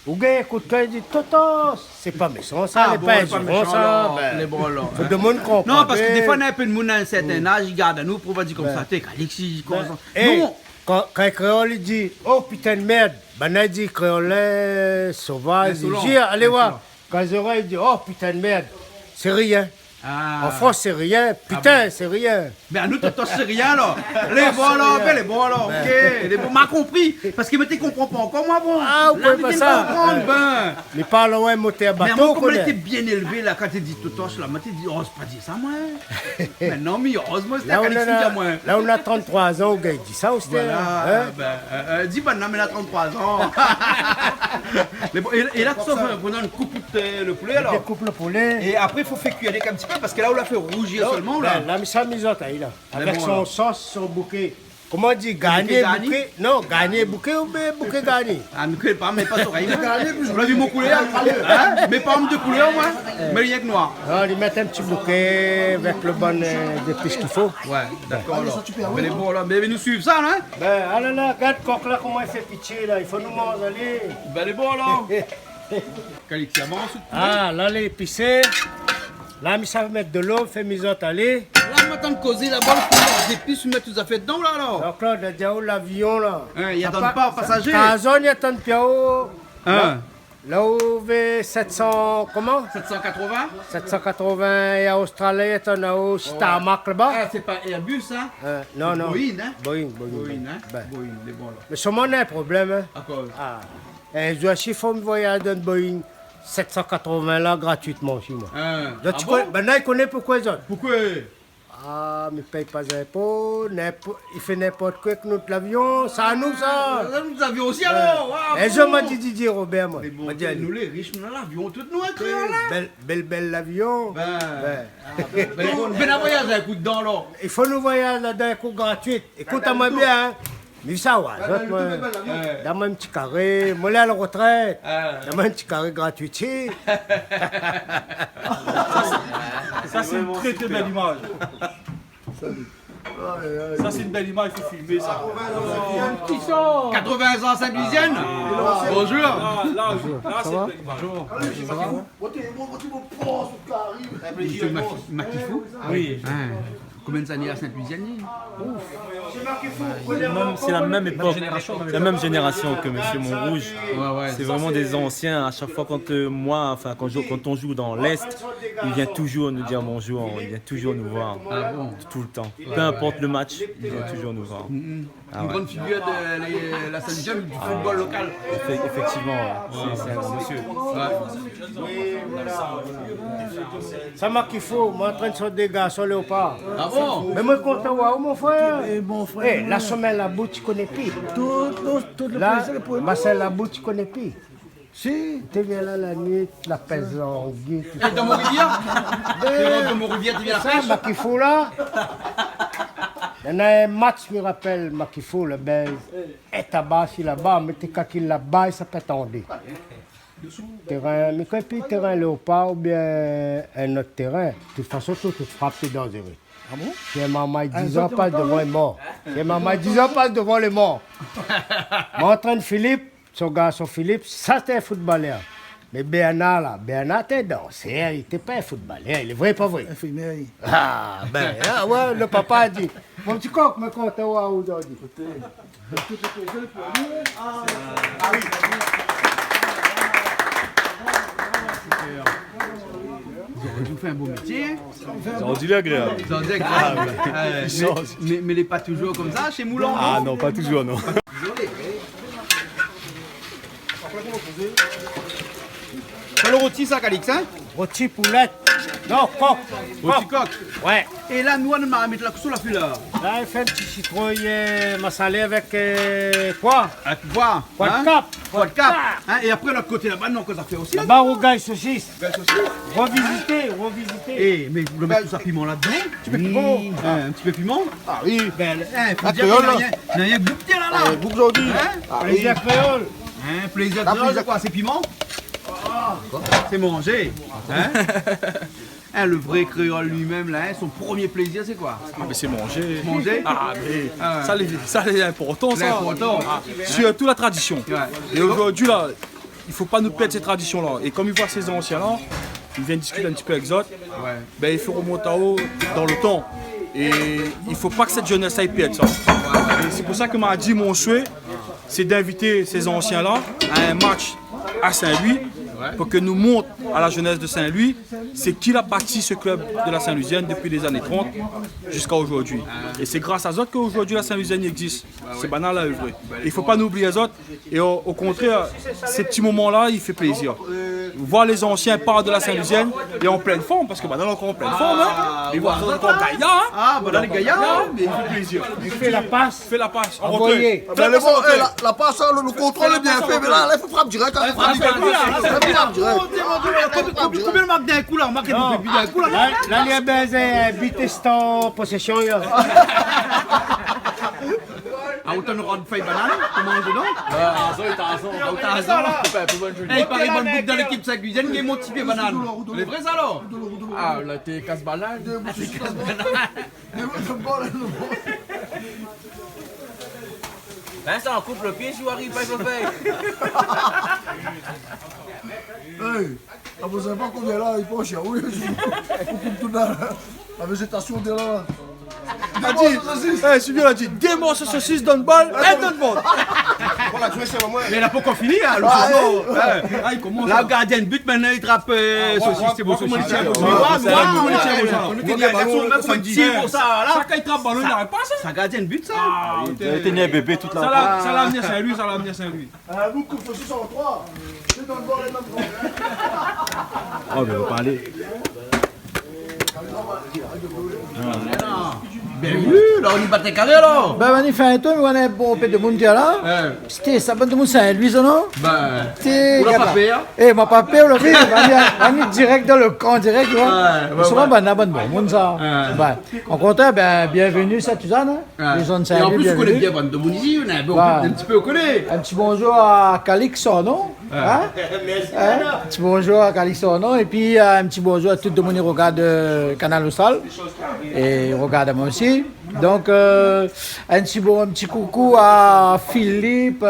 vous gagnez un coup de cœur, il dit Toto, c'est pas méchant ça, Ah les bon, pas pas méchant ça. méchant, Ben, les bons là. faut que le monde comprenne. Non, parce que des fois, on a un peu de monde à un certain âge, il garde à nous pour pas dire comme ça. T'es Calix, il commence. Non! Quand un créole il dit oh putain de merde, ben il dit créole sauvage, il dit allez voir. Quand Zora il dit oh putain de merde, c'est rien. En France c'est rien, putain c'est rien. Mais à nous Toto c'est rien là. Les bons là, ben les bons là, ok. Les bons m'a compris. Parce que tu comprends pas encore moi bon. Ah vous pouvez pas ça. Ben. Mais parle ouais moteur Mais bateau. moi comme elle était bien élevée là quand tu dis Toto là, moi tu dis oh c'est pas dire ça moi. Mais non mais heureusement c'était Calix qui dit moi. Là on a 33 ans, gars il dit ça aussi. Voilà. Ben dis pas non mais elle a 33 ans. Mais bon et là sauf pendant une coupe le poulet alors. Découpe le poulet. Et après il faut faire cuire un petit peu parce que là on l'a fait rougir seulement là. Là mais ça mise là avec bon, son là. sauce, son bouquet. Comment on dit gagner bouquet? Non, gagner bouquet ou bien bouquet gagné? Ah, mais pas, mais pas oreille. On l'a vu mon couleur, hein? Mais pas homme de couleur, moi. Mais rien que noir. Non, ils mettent un petit bouquet avec le bon d'épices qu'il faut. Ouais, d'accord. Mais les bons là, mais nous suivre ça, hein? Ben, allez là, regarde coq là, comment il fait pitié là. Il faut nous manger, allez. Ben, les bons là. Calix, il avance. Ah, là, les épicés. Là, mais ça va mettre de l'eau, fait misote, allez. Là, on attend de causer là-bas, les épices, mettre tout ça fait dedans là, alors. Donc là, on a déjà où l'avion là. Il y a pas aux passagers. Dans la zone, il y a tant de piao. Hein? Là où il 700, comment? 780. 780 et à Australie, il y a tant haut, Starmac là-bas. Ah, c'est pas Airbus, hein? Non, non. Boeing, hein? Boeing, hein? Ben. Boeing, les bons là. Mais seulement on a un problème, hein. À cause. Ah. Et je dois chiffrer mon voyage d'un Boeing 780 là gratuitement chez moi. Donc, tu connais, maintenant il connaît pourquoi ils ont. Pourquoi? Ah, mais ne paye pas d'impôts, il fait n'importe quoi avec notre avion, ça à nous ça. Nous avions aussi alors. Et je m'a dit Didier Robert, moi. M'a dit, nous les riches, nous l'avion, tout nous un créole là. Belle l'avion. Ben à voyage un coup dedans là. Il faut nous voyager là-dedans un coup gratuit. Écoute-moi bien, hein. Mais ça va, dans un petit carré, moi là à la retraite, dans un petit carré gratuit. Ça, c'est une très très belle image. Ça, c'est une belle image, il faut filmer ça. 80 ans Saint-Luisienne. Bonjour. Là, c'est une belle image. Makifou? Oui. Combien d'années à Saint-Luisienne? C'est la même époque, la même génération que Monsieur Montrouge. C'est vraiment des anciens. À chaque fois quand quand on joue dans l'Est, il vient toujours nous dire bonjour, il vient toujours nous voir. Tout le temps. Peu importe le match, il vient toujours nous voir. Une grande figure de la Saint-Luisienne du football local. Effectivement, c'est un grand monsieur. Ça m'a qu'il faut, moi en train de sortir des gars sur léopard. Ah bon? Mais moi content wow, mon frère. Mon frère. La semelle la boue, tu connais plus. Tout le Là, plaisir, c'est la boue, tu connais plus. Si. Tu viens là la nuit, la pèse en guide. Et dans mon rivière? Dans mon rivière, tu viens la pêche? Ça, Makifou là. Il y en a un match, je me rappelle, Makifou, le bel. Et tabac, il là-bas, mais t'es quand il là-bas, ça peut attendre. Terrain, mais quand il terrain léopard ou bien un autre terrain, de toute façon, tout frappe, c'est dangereux. Ah bon? Si un maman 10 ans passe devant les morts. Si un maman 10 ans passe devant les morts. Moi, en train de Philippe, son garçon Philippe, ça c'était un footballeur. Mais Bernard, là, Bernard était danseur, il n'était pas un footballeur, il est vrai ou pas vrai? Infirmière. Ah, ben, ouais, le papa a dit, mon petit coq me compte aujourd'hui. Ah oui. Ils ont fait un beau métier. Ils ont rendu agréable. Ils ont rendu agréable. Mais il n'est pas toujours comme ça chez Moulin? Ah non, pas toujours, non. C'est le rôti ça, Calix, hein? Rôti poulette. Non, coq. Petit coq. Ouais. Et là, nous, on va mettre la sous la file. Là, il fait un petit citrouille massalé avec quoi? Avec quoi? Quoi de cap. Quoi de cap. Hein, et après, l'autre côté là-bas, non, que ça fait aussi. Là-bas, au gaille saucisse. Revisiter. Eh, mais vous le mettez tout ça piment là-dedans? Un petit peu piment. Un petit peu piment? Ah oui. Ben, faut dire qu'il n'y a rien que goûter là. Goûte aujourd'hui. Plaisir créole. Plaisir créole, c'est quoi? C'est piment? C'est manger. Hein? Le vrai créole lui-même, là, son premier plaisir, c'est quoi? Ah, mais c'est manger. Manger? Ah, mais ça, c'est important, ça. Important. Surtout la tradition. Et aujourd'hui, là, il faut pas nous perdre ces traditions-là. Et comme ils voient ces anciens-là, ils viennent discuter un petit peu avec eux, ben, il faut remonter à haut dans le temps. Et il faut pas que cette jeunesse aille perdre ça. Et c'est pour ça que m'a dit mon souhait, c'est d'inviter ces anciens-là à un match à Saint-Louis, pour que nous montre à la jeunesse de Saint-Louis c'est qui a bâti ce club de la Saint-Louisienne depuis les années 30 jusqu'à aujourd'hui. Et c'est grâce à eux qu'aujourd'hui la Saint-Louisienne existe. C'est banal à œuvrer. Il ne faut pas nous oublier les autres. Et au contraire, ces petits moments-là, il fait plaisir. Voir les anciens parler de la Saint-Louisienne et en pleine forme, parce que maintenant encore en pleine forme. Et voir les autres encore gaillards. Ah, voilà les gaillards. Mais il fait plaisir. Il fait la passe. Fais la passe. Envoyez. La passe, le contrôle est bien fait, mais là, il faut frapper direct. Combien de marques d'un coup là? On marque d'un coup là? Là, il y a besoin de possession. Ah, autant nous rendre feuille banane, comment on dit non? Ah, ça, t'as raison. Il paraît bonne boucle dans l'équipe Saint-Louisienne qui est motivé banane. Les vrais alors? Ah, là, t'es casse-banane. Vincent, coupe le pied si vous arrivez pas avec le fait. Hey, vous savez pas combien là, il penche, oui, tout là, la végétation de là. Il a dit, Sylvia a dit, des morceaux de saucisses dans le bol et dans le ventre. Mais il n'a pas encore fini, hein, il commence. Là, le gardien de but, maintenant, il trappe saucisse, c'est bon, saucisse. Chacun il trappe ballon, il n'arrête pas ça. C'est un gardien de but, ça. T'es né bébé toute la Ça l'a amené à Saint-Louis, ça l'a amené à Saint-Louis. Vous coupe saucisse en 3. C'est dans le bol et dans le ventre. Oh, mais vous parlez. Bienvenue, là on y battait carré là. Ben on y fait un tour, mais on est bon peu de monde là. C'était ça bon de monde Saint-Louis non? Ben. C'est on a pas payé. Eh mon papa le fait, on est direct dans le camp direct là. Souvent ben bon monde ça. Ben en contraire ben bienvenue ça Suzanne. Les gens de Saint-Louis. Et en plus je connais bien Van de Monizy, on a un petit peu connaît. Un petit bonjour à Calixto non? Hein? Un petit bonjour à Calixto non et puis un petit bonjour à tout le monde qui regarde Canal Austral et regarde moi aussi. Donc, un petit coucou à Philippe,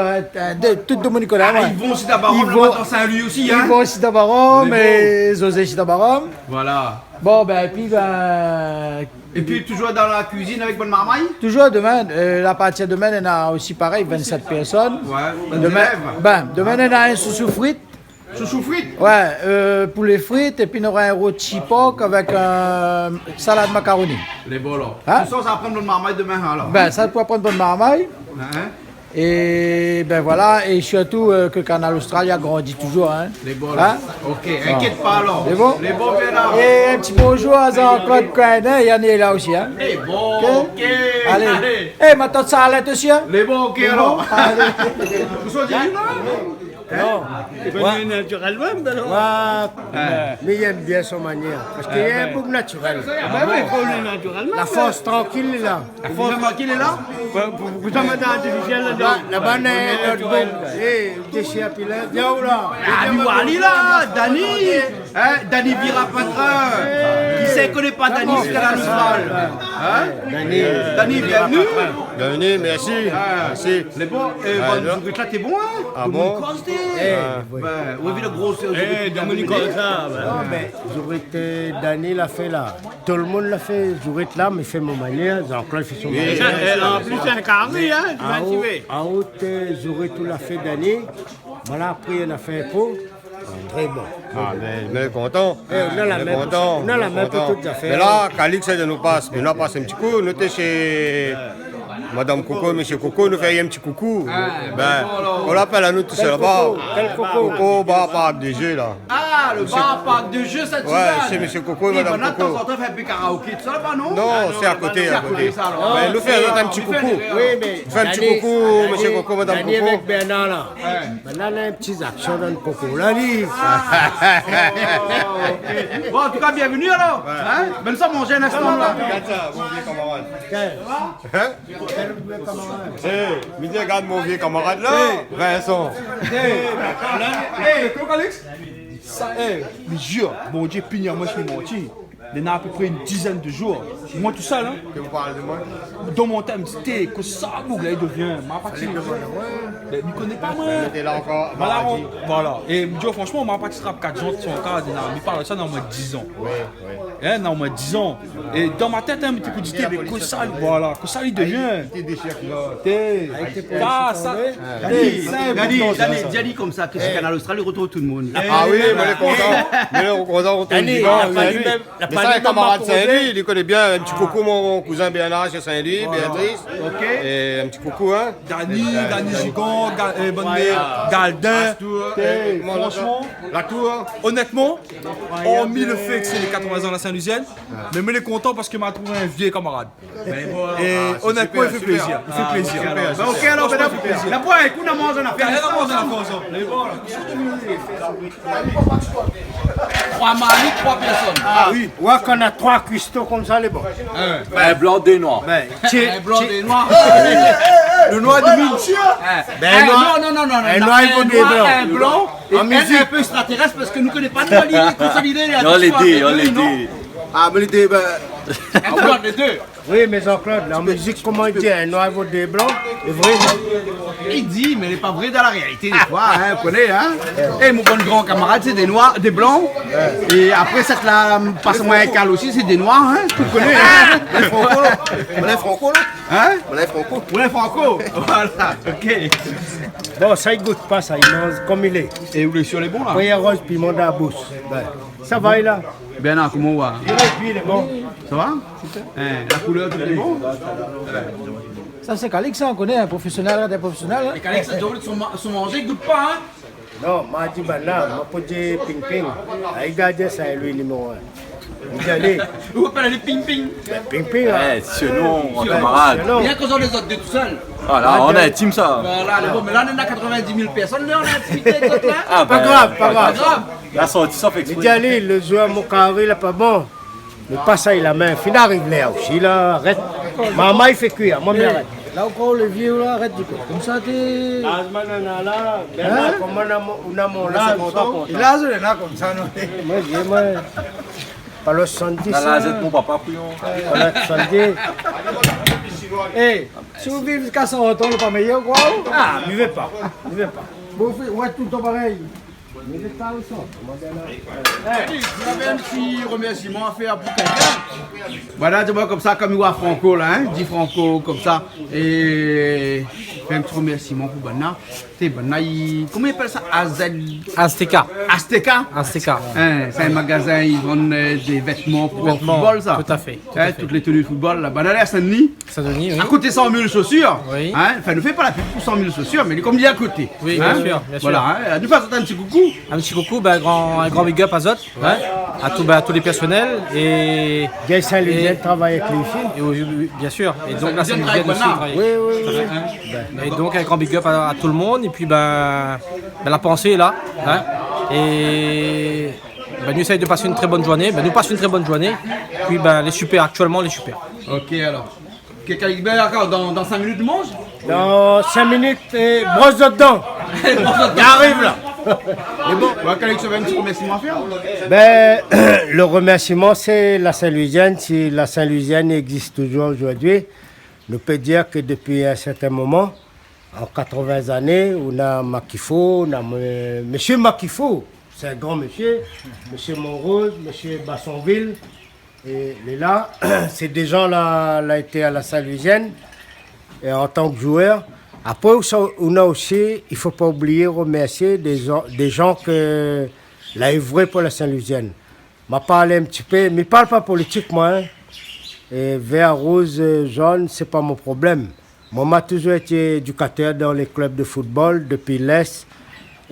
tout le monde connaît. Ils vont aussi d'abord dans Saint-Louis aussi. Ils vont aussi d'abord, mais José aussi d'abord. Voilà. Bon, ben, puis, ben. Et puis, toujours dans la cuisine avec bonne marmaille? Toujours demain, à partir de demain, on a aussi pareil, 27 personnes. Ouais, demain, on a un sous frites. Chouchou frites? Ouais, poulet frites et puis on aura un rôti porc avec salade macaroni. Les bols là. Hein? Ça va prendre bonne marmaille demain alors. Ben ça pourra prendre bonne marmaille. Et ben voilà, et surtout que Canal Australia grandit toujours. Hein. Les bols. Hein? Ok, inquiète pas alors. Les bons? Les bons bien là. Et un petit bonjour à Jean-Claude Coinet, il y en a là aussi. Hein. Les bons, ok. Allez. Et ma tante Salette aussi. Hein. Les bons, ok alors. Allez. Vous sortez là? Non, venu naturellement, mais il aime bien son manière, parce qu'il est un peu naturel. Naturellement. La force tranquille est là. La force tranquille est là? Vous en mettez artificiel là-dedans? Là-bas, notre belle. Eh, déchets à pilaire, viens où là? Ah, Wally là, Dani! Dani Vira Patrin! Qui sait qu'on n'est pas Dani, c'est Canal Austral. Dani, bienvenue! Bienvenue, merci. Merci. Les bons, là, t'es bon, hein? Ah bon? Où est le gros? Dominique Costa. Non, mais Zourette, Dani l'a fait là. Tout le monde l'a fait. Zourette là, mais il fait mon manière. Jean-Claude fait son manière. En plus, c'est un carré, hein? En haut, Zourette l'a fait Dani. Voilà, après, on a fait un pot. Très bon. Ah, mais content. On a la même content. On a la même pour toutes les affaires. Mais là, Calix, ça nous passe. Mais nous a passé un petit coup. Nous étions chez Madame Coco, Monsieur Coco, nous faisons un petit coucou. Ben, on l'appelle à nous tous là-bas. Quel Coco? Coco, bah, par DG là. Ah, là, le bar, parc de jeux, ça Ouais, chez M. Coco et Mme De temps Coco. en temps, fait un peu karaoké, tout ça là-bas, non? Non, c'est à côté, à côté. ça, alors. Ben, nous faisons un petit coucou. Oui, mais. Fais un petit Dani- coucou, Dani- M. Coco, Mme Dani Coco. avec Bernard là. Maintenant, on a une petite action dans le coco. Là, lui. Bon, en tout cas, bienvenue alors. Hein? Ben, ça, manger un instant là. Regarde ça, mon vieux camarade. Hein? Midi, regarde mon vieux camarade là. Vincent. Ça, mais jure, bon Dieu, pignon, moi je suis menti. Il y en a à peu près une dizaine de jours. Moi tout seul, hein. Que vous parlez de moi? Dans mon thème, c'était que ça, là, il devient ma partie. Mais il ne connaît pas moi. Il était là encore. Voilà, mardi. voilà. Et Dieu, franchement, ma partie sera 4 gens, son cas, il parle de ça dans moins 10 ans. Oui. Hein, dans moins 10 ans. Et dans ma tête, un petit peu d'idée, mais que ça, voilà, que ça, il devient. Il déchire là. Ça. Dani, comme ça, que ce canal Austral, il retrouve tout le monde. Ah oui, mais les contents. Mais les contents, on Dani, dit il a non, fallu lui. même- il a Mais fallu ça, un même camarade m'apposer. Saint-Louis, il connaît bien. Un petit coucou, mon cousin Bernard chez Saint-Louis, Béatrice. Ok. Et un petit coucou, hein. Dani Gigon, Galdin. Franchement, La tour. honnêtement, hormis le fait que c'est les 80 ans de la Saint-Lucienne, mais il est content parce qu'il m'a trouvé un vieil camarade. Et honnêtement, il fait plaisir. Il fait plaisir. Ben, ok, alors, ben, la boîte, on a mangé, on a fait un instant. Trois maris, 3 personnes. Ah oui. Ouais, qu'on a 3 cuistots comme ça, les bons. Un blanc, deux noirs. Un blanc, des noirs. Le noir du mille. Ben, Non. Un noir, il faut des blancs. Un blanc. Et En musique. un peu extraterrestre parce que nous ne connaissons pas nous l'idée consolidée. On les dit, on les dit. Ah, mais les deux, ben. Un blanc, les deux. Oui, mais Jean-Claude, la musique, comment il dit, un noir vaut des blancs, c'est vrai. Il dit, mais il n'est pas vrai dans la réalité des fois, hein, vous connaissez, hein. Et mon bon grand camarade, c'est des noirs, des blancs. Et après, cette là, passe-moi un cal aussi, c'est des noirs, hein. Tu connais, hein. Les Franco, là. Les Franco, là. Hein? Les Franco. Ouais, Franco. Voilà, ok. Bon, ça, il goûte pas, ça, il mange comme il est. Et vous les sur les bons, là? Après, rose, piment dans la bouche. Ben, ça va, il a. Bernard, comment on va? Et puis, il est bon. Ça va? Hein, la couleur, tout est bon? Ça, c'est Calix, ça, on connaît, un professionnel, des professionnels. Les Calix, sont mangés, ils goûtent pas, hein? Non, m'a dit, ben là, m'a pas dit ping-ping. Il gardait ça, lui, numéro 1. Il allait. Vous appelez les ping-ping? Ping-ping, là. Eh, surnom, camarade. Il y a qu'on a les autres deux tout seuls. Ah là, on a un team ça. Voilà, les bons, mais là, on a 90 000 personnes, là, on a intimidé les autres, là. Ah, Pas ben, grave, pas grave. La sortie, ça fait Il dit, exprès. allez, le joueur, mon carré, il est pas bon. Mais pas ça, il a main. Fin arrive là aussi, là, arrête. Maman, il fait cuire, moi, mais arrête. Là encore, le vieux, là, arrête du coup. Comme ça, t'es. Là, comme on a mon là, Il a ce là comme ça, non? moi, pas le 70. Là, là, c'est mon papa, couillon. Pas le 70. Eh, si vous vivez jusqu'à 100 ans, le pas meilleur, quoi? Ah, ne vivez pas. Ne vivez pas. Vous faites, ouais, tout le temps pareil. Vous avez un petit remerciement à faire pour quelqu'un. Voilà, tu vois comme ça, comme il voit Franco là, hein, dit Franco comme ça. Et fait un petit remerciement pour Bana. C'est Bana, comment il appelle ça? Azteca. Azteca? Azteca. Hein, c'est un magasin, ils vendent des vêtements pour le football, ça. Tout à fait. Hein, toutes les tenues de football là. Bana, à Saint-Denis. Saint-Denis, oui. À côté 100 000 chaussures. Oui. Hein, enfin, ne fais pas la pub pour 100 000 chaussures, mais il est comme dit à côté. Oui, hein. bien sûr. Voilà, hein, nous faisons un petit coucou. Un petit coucou, ben, un grand big up à Zot, hein, à tous les personnels et. Gay Saint-Lucien travaille avec les filles. Et oui, bien sûr. Et donc là, Saint-Lucien Saint-Lucien aussi travaille travaille. Oui. Et donc un grand big up à tout le monde. Et puis ben la pensée est là. Hein, et ben, nous essayons de passer une très bonne journée. Ben, nous passons une très bonne journée. Puis ben les super, actuellement les super. Ok alors. Quelqu'un d'accord, dans 5 minutes tu manges? Dans 5 minutes, brosse de dents. Il arrive là. Et bon, quelqu'un qui avait un petit remerciement à faire? Ben, le remerciement, c'est la Saint-Louisienne. Si la Saint-Louisienne existe toujours aujourd'hui, on peut dire que depuis un certain moment, en 80 années, on a Makifo, on a Monsieur Makifo, c'est un grand monsieur, Monsieur Montrose, Monsieur Bassonville, et là, c'est des gens là été à la Saint-Louisienne, et en tant que joueur. Après, on a aussi, il ne faut pas oublier, remercier des gens que l'a œuvré pour la Saint-Louisienne. M'a parlé un petit peu, mais ne parle pas politique, moi. Hein. Et vert, rose, jaune, ce n'est pas mon problème. Moi, j'ai toujours été éducateur dans les clubs de football depuis l'Est.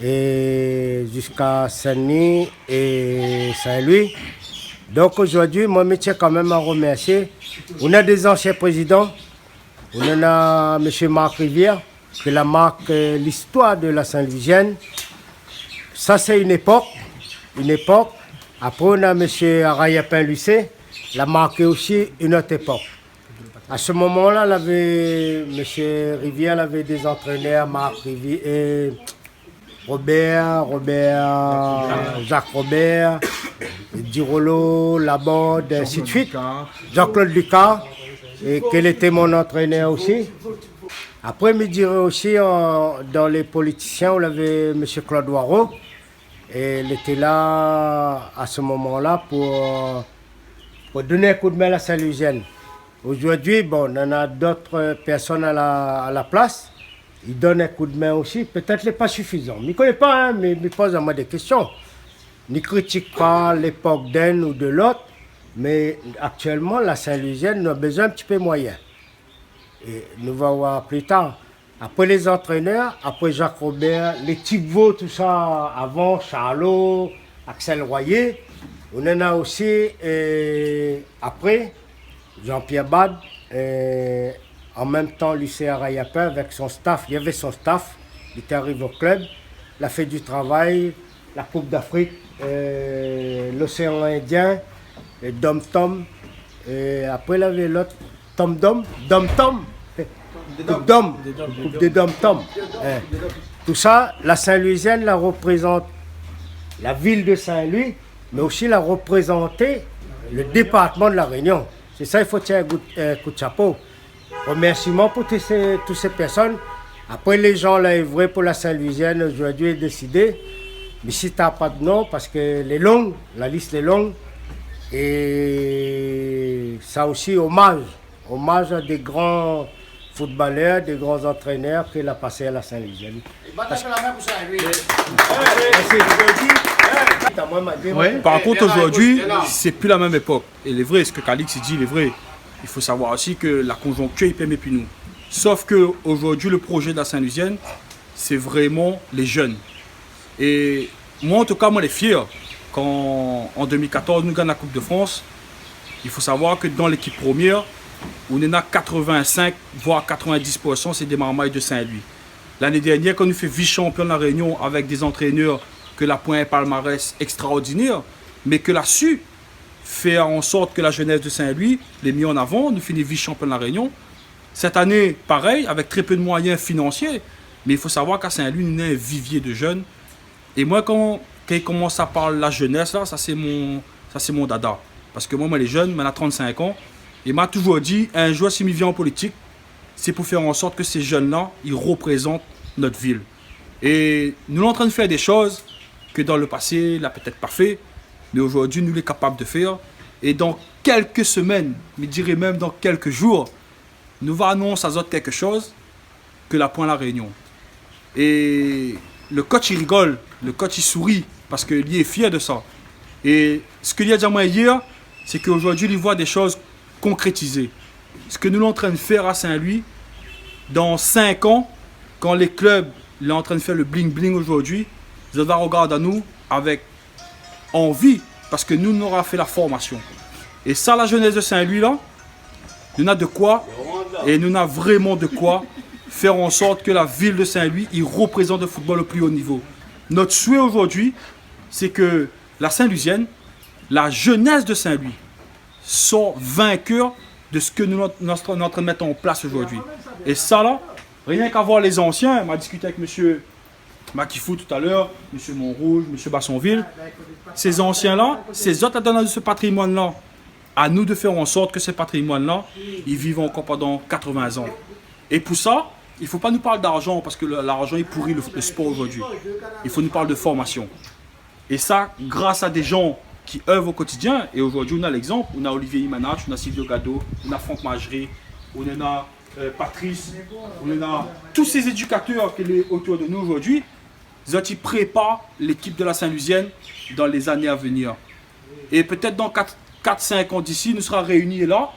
et jusqu'à Saint-Denis et Saint-Louis. Donc aujourd'hui, moi, je tiens quand même à remercier. On a des anciens présidents. On en a M. Marc Rivière, qui la marque l'histoire de la Saint-Louisienne. Ça, c'est une époque. Après, on a M. Arayapin Lucé, la marqué aussi une autre époque. À ce moment-là, M. Rivière avait des entraîneurs, Marc Rivière, et Jacques Robert, Dirolo, Laborde, ainsi de suite. Jean-Claude Lucas, et qu'il était mon entraîneur aussi. Après, je dirais aussi, dans les politiciens, on avait M. Claude Waro. Et il était là, à ce moment-là, pour donner un coup de main à la Saint-Louisienne. Aujourd'hui, bon, on en a d'autres personnes à la place. Ils donnent un coup de main aussi. Peut-être n'est pas suffisant. Je ne connais pas, hein, mais ils posent à moi des questions. Je ne critique pas l'époque d'un ou de l'autre. Mais actuellement, la Saint-Louisienne a besoin un petit peu moyen. Et nous allons voir plus tard. Après les entraîneurs, après Jacques Robert, les Thibault, tout ça, avant, Charlot, Axel Royer. On en a aussi, après, Jean-Pierre Bad, en même temps, Lucien Arayapin avec son staff. Il y avait son staff, il était arrivé au club, il a fait du travail, la Coupe d'Afrique, l'Océan Indien, et Dom Tom. Et après, il y avait l'autre, Tom Dom. Coupe des Dom Tom. Tout ça, la Saint-Louisienne la représente la ville de Saint-Louis, mais aussi la représenter le département de la Réunion. C'est ça, il faut tirer un coup de chapeau. Remerciement pour toutes ces personnes. Après, les gens là œuvré pour la Saint-Louisienne aujourd'hui décidé. Mais si tu n'as pas de nom, parce que les longues, la liste est longue. Et ça aussi, hommage à des grands footballeurs, des grands entraîneurs qu'il a passé à la Saint-Louisienne. Par contre, aujourd'hui, c'est plus la même époque. Et il est vrai, ce que Calix dit, il est vrai. Il faut savoir aussi que la conjoncture, il permet plus nous. Sauf qu'aujourd'hui, le projet de la Saint-Louisienne, c'est vraiment les jeunes. Et moi, en tout cas, moi, je suis fier. Quand en 2014, nous gagnons la Coupe de France, il faut savoir que dans l'équipe première, on en a 85, voire 90%, c'est des marmailles de Saint-Louis. L'année dernière, quand on fait vice-champion de la Réunion avec des entraîneurs que la pointe palmarès extraordinaire, mais que la su faire en sorte que la jeunesse de Saint-Louis les mis en avant, nous finissons vice-champion de la Réunion. Cette année, pareil, avec très peu de moyens financiers, mais il faut savoir qu'à Saint-Louis, nous avons un vivier de jeunes. Et moi, quand il commence à parler de la jeunesse, là, ça c'est mon dada. Parce que moi les jeunes, j'ai 35 ans, et m'a toujours dit, un jour, si je viens en politique, c'est pour faire en sorte que ces jeunes-là, ils représentent notre ville. Et nous sommes en train de faire des choses que dans le passé, il n'a peut-être pas fait, mais aujourd'hui, nous sommes capables de faire. Et dans quelques semaines, je dirais même dans quelques jours, nous allons annoncer à autres quelque chose que la Pointe La Réunion. Et le coach, il rigole, le coach, il sourit, parce qu'il est fier de ça. Et ce qu'il a dit à moi hier, c'est qu'aujourd'hui, il voit des choses concrétisées. Ce que nous sommes en train de faire à Saint-Louis, dans 5 ans, quand les clubs sont en train de faire le bling-bling aujourd'hui, ils vont regarder à nous avec envie, parce que nous aurons fait la formation. Et ça, la jeunesse de Saint-Louis, là, nous avons de quoi, et nous avons vraiment de quoi faire en sorte que la ville de Saint-Louis, il représente le football au plus haut niveau. Notre souhait aujourd'hui, c'est que la Saint-Louisienne, la jeunesse de Saint-Louis, sont vainqueurs de ce que nous sommes en train de mettre en place aujourd'hui. Et ça là, rien qu'à voir les anciens, on m'a discuté avec M. Makifou tout à l'heure, M. Montrouge, M. Bassonville, ces anciens-là, ces autres adonnants de ce patrimoine-là, à nous de faire en sorte que ce patrimoine-là, ils vivent encore pendant 80 ans. Et pour ça, il ne faut pas nous parler d'argent, parce que l'argent est pourri le sport aujourd'hui. Il faut nous parler de formation. Et ça, grâce à des gens qui œuvrent au quotidien. Et aujourd'hui, on a l'exemple. On a Olivier Imanach, on a Silvio Gado, on a Franck Magerie, on a Patrice, on a tous ces éducateurs qui sont autour de nous aujourd'hui. Ils préparent l'équipe de la Saint-Louisienne dans les années à venir. Et peut-être dans 4-5 ans d'ici, nous serons réunis là.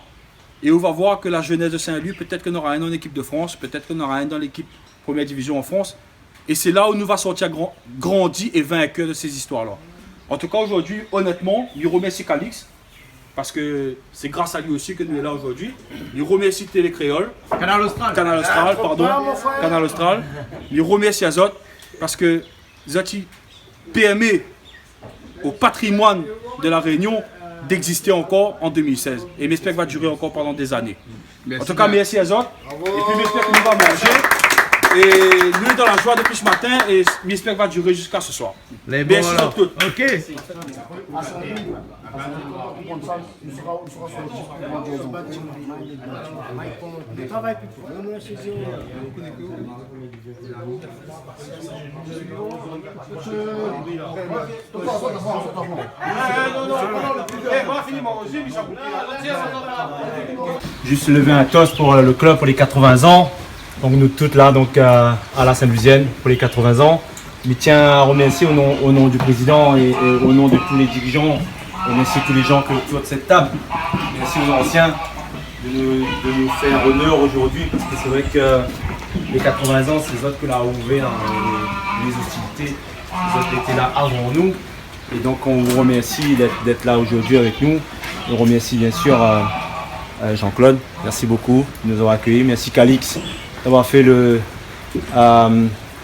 Et on va voir que la jeunesse de Saint-Louis, peut-être qu'on aura un en équipe de France, peut-être qu'on aura un dans l'équipe première division en France. Et c'est là où nous va sortir grandi et vainqueur de ces histoires-là. En tout cas, aujourd'hui, honnêtement, je remercie Calix. Parce que c'est grâce à lui aussi que nous sommes là aujourd'hui. Je remercie Télé Créole. Canal Austral. Canal Austral, pardon. Canal Austral. Je remercie Azot parce que Zati permet au patrimoine de la Réunion d'exister encore en 2016. Et j'espère qu'il va durer encore pendant des années. Merci en tout cas, merci Azot. Et puis j'espère que nous va manger. Et nous sommes dans la joie depuis ce matin et j'espère qu'il va durer jusqu'à ce soir. Les bons merci alors. à tous. Ok. Juste lever un toast pour le club pour les 80 ans. Donc nous toutes là donc à la Saint-Lusienne pour les 80 ans. Je tiens à remercier au nom du président et au nom de tous les dirigeants, remercier tous les gens qui sont autour de cette table. Merci aux anciens de nous faire honneur aujourd'hui parce que c'est vrai que les 80 ans c'est eux qui l'ont ouvert les hostilités, les autres étaient là avant nous. Et donc on vous remercie d'être là aujourd'hui avec nous. On remercie bien sûr Jean-Claude, merci beaucoup de nous avoir accueillis. Merci Calix d'avoir fait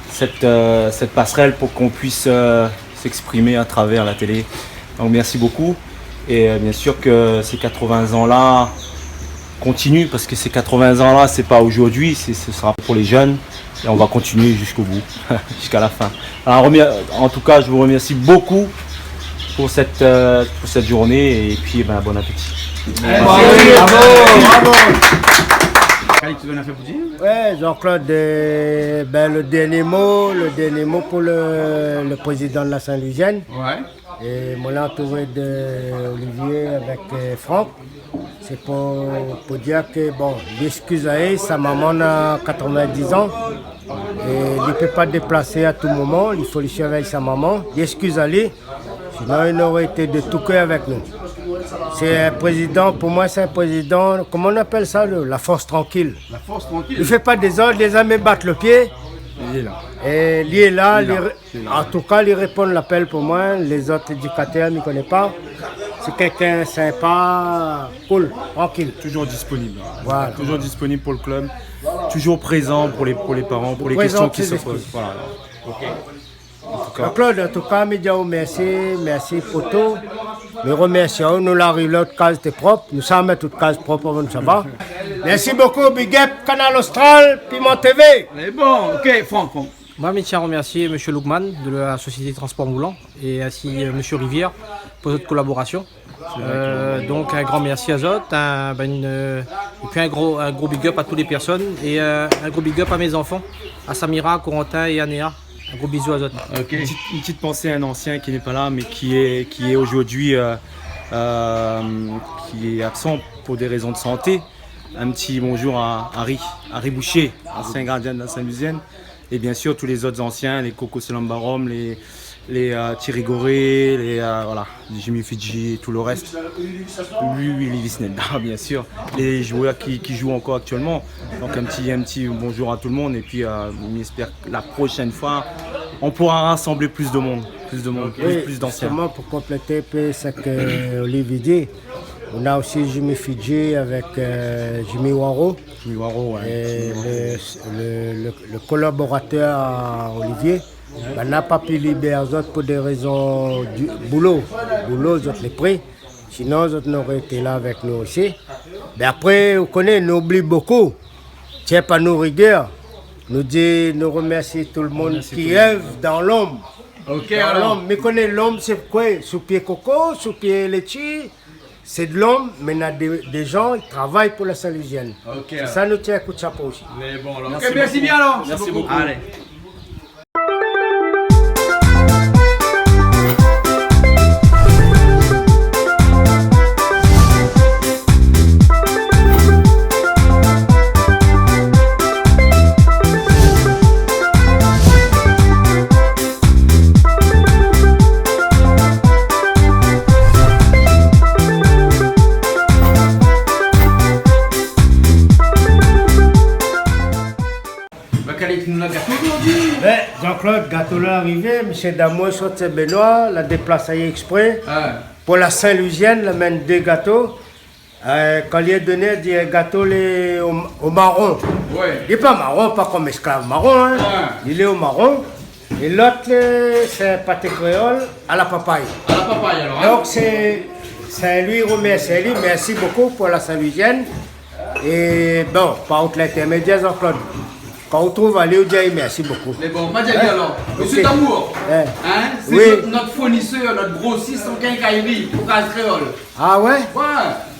cette passerelle pour qu'on puisse s'exprimer à travers la télé. Donc merci beaucoup. Et bien sûr que ces 80 ans-là continuent parce que ces 80 ans-là, c'est pas aujourd'hui, ce sera pour les jeunes. Et on va continuer jusqu'au bout, jusqu'à la fin. Alors, en tout cas, je vous remercie beaucoup pour cette journée et puis bon appétit. Bravo. Tu veux en faire pour dire? Ouais, Jean-Claude, le dernier mot pour le président de la Saint-Lusienne. Ouais. Et mon entouré d'Olivier avec Franck. C'est pour dire que, bon, il excuse à elle, sa maman a 90 ans. Et il ne peut pas déplacer à tout moment, il faut lui surveiller sa maman. Il excuse à lui, sinon il aurait été de tout cœur avec nous. C'est un président, pour moi c'est un président, comment on appelle ça, la force tranquille. La force tranquille. Il ne fait pas des ordres, les amis battent le pied. Il est là. Et lui est là, en tout cas, il répond à l'appel pour moi. Les autres éducateurs, je ne connais pas. C'est quelqu'un sympa, cool, tranquille. Toujours disponible. Voilà. Toujours disponible pour le club. Toujours présent pour les parents, pour les questions qui se posent. Voilà. Okay. Claude, en tout cas, merci pour tout. Nous remercions, nous l'arrivons, l'autre case était propre. Nous sommes toutes cases propres, ça va. Merci beaucoup, Big Up, Canal Austral, Piment TV. C'est bon, ok, Franck. Moi, je tiens à remercier M. Lougman de la Société Transport Moulant et ainsi M. Rivière pour votre collaboration. Donc un grand merci à Zot, et puis un gros big up à toutes les personnes et un gros big up à mes enfants, à Samira, Corentin et Anéa. Un gros bisou à Zot. Okay. Une petite pensée à un ancien qui n'est pas là mais qui est aujourd'hui qui est absent pour des raisons de santé. Un petit bonjour à Harry Boucher, ancien gardien de la Saint-Lusienne. Et bien sûr tous les autres anciens, les Coco Selambarom, les Thierry Goré, les Jimmy Fidji et tout le reste. Lui, Snedda, bien sûr. Les joueurs qui jouent encore actuellement. Donc un petit bonjour à tout le monde et puis j'espère que la prochaine fois on pourra rassembler plus de monde, plus d'anciens. Justement pour compléter un peu ce que Olivier dit, on a aussi Jimmy Fidji avec Jimmy Waro. Ouais. Et le collaborateur à Olivier. On n'a pas pu libérer les autres pour des raisons du boulot. Les autres les pris. Sinon, les autres n'auraient été là avec nous aussi. Mais après, vous connaissez, nous oublie beaucoup. Tiens pas nos rigueurs. Nous remercions tout le monde qui œuvre dans l'ombre. Ok, dans l'ombre. Mais connaît l'ombre, c'est quoi? Sous pied coco, sous pied litchi. C'est de l'ombre, mais il y a des gens qui travaillent pour la Saint-Lusienne. Okay, ça nous tient un coup de chapeau aussi. Mais bon, alors. Merci bien alors. Merci beaucoup. Allez. Jean-Claude, gâteau là arrivé, M. Damois, sorti Benoît, l'a déplacé exprès. Pour la Saint-Louisienne, il amène 2 gâteaux. Quand il est donné, il dit gâteau au marron. Ouais. Il n'est pas marron, pas comme esclave marron. Hein. Il est au marron. Et l'autre, c'est pâté créole à la papaye. À la papaye alors. Donc c'est lui remercie lui. Merci beaucoup pour la Saint-Louisienne. Et bon, par contre l'intermédiaire Jean-Claude. Quand on trouve à Léo Diaye, merci beaucoup. Mais bon, Madjali alors, Monsieur Tamour, hein, c'est oui. notre fournisseur, notre grossiste en quincaillerie pour Case Créole. Ah ouais? Ouais.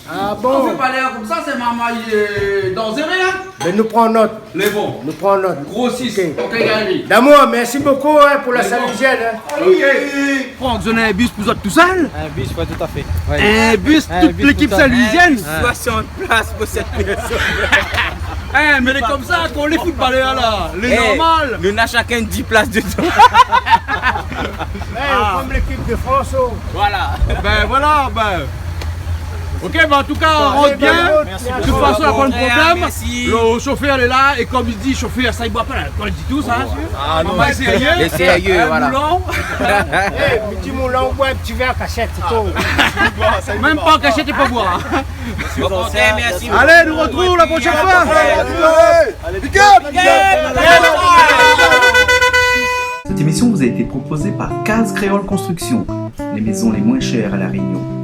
Ah bon? On fait pas l'air comme ça, c'est maman dans un rien. Mais nous prenons note. Les bons. Nous prenons note. Grossiste en quincaillerie. D'amour, merci beaucoup hein, pour la Saint-Louisienne. Hein. Ok. Franck, vous avez un bus pour vous tout seul? Un bus, ouais, tout à fait. Ouais. Un bus, toute l'équipe Saint-Louisienne? 60 places pour cette personne. Eh, mais c'est comme ça qu'on les footballeurs là, les normales. Nous avons chacun 10 places de temps. Comme l'équipe de France. Oh. Voilà. Ben voilà, ben. Ok, ben en tout cas, on rentre bien. De toute façon, il n'y a pas de problème. Le chauffeur est là, et comme il dit, chauffeur, ça il boit pas l'alcool, il dit tout ça. Ah non, c'est sérieux. les sérieux, voilà. Eh, petit moulin, on boit un petit verre cachette, c'est tout. Même pas en cachette et pas boire. Merci. Allez, nous retrouvons la prochaine fois. Allez, big up. Cette émission vous a été proposée par Case Créole Construction, les maisons les moins chères à La Réunion.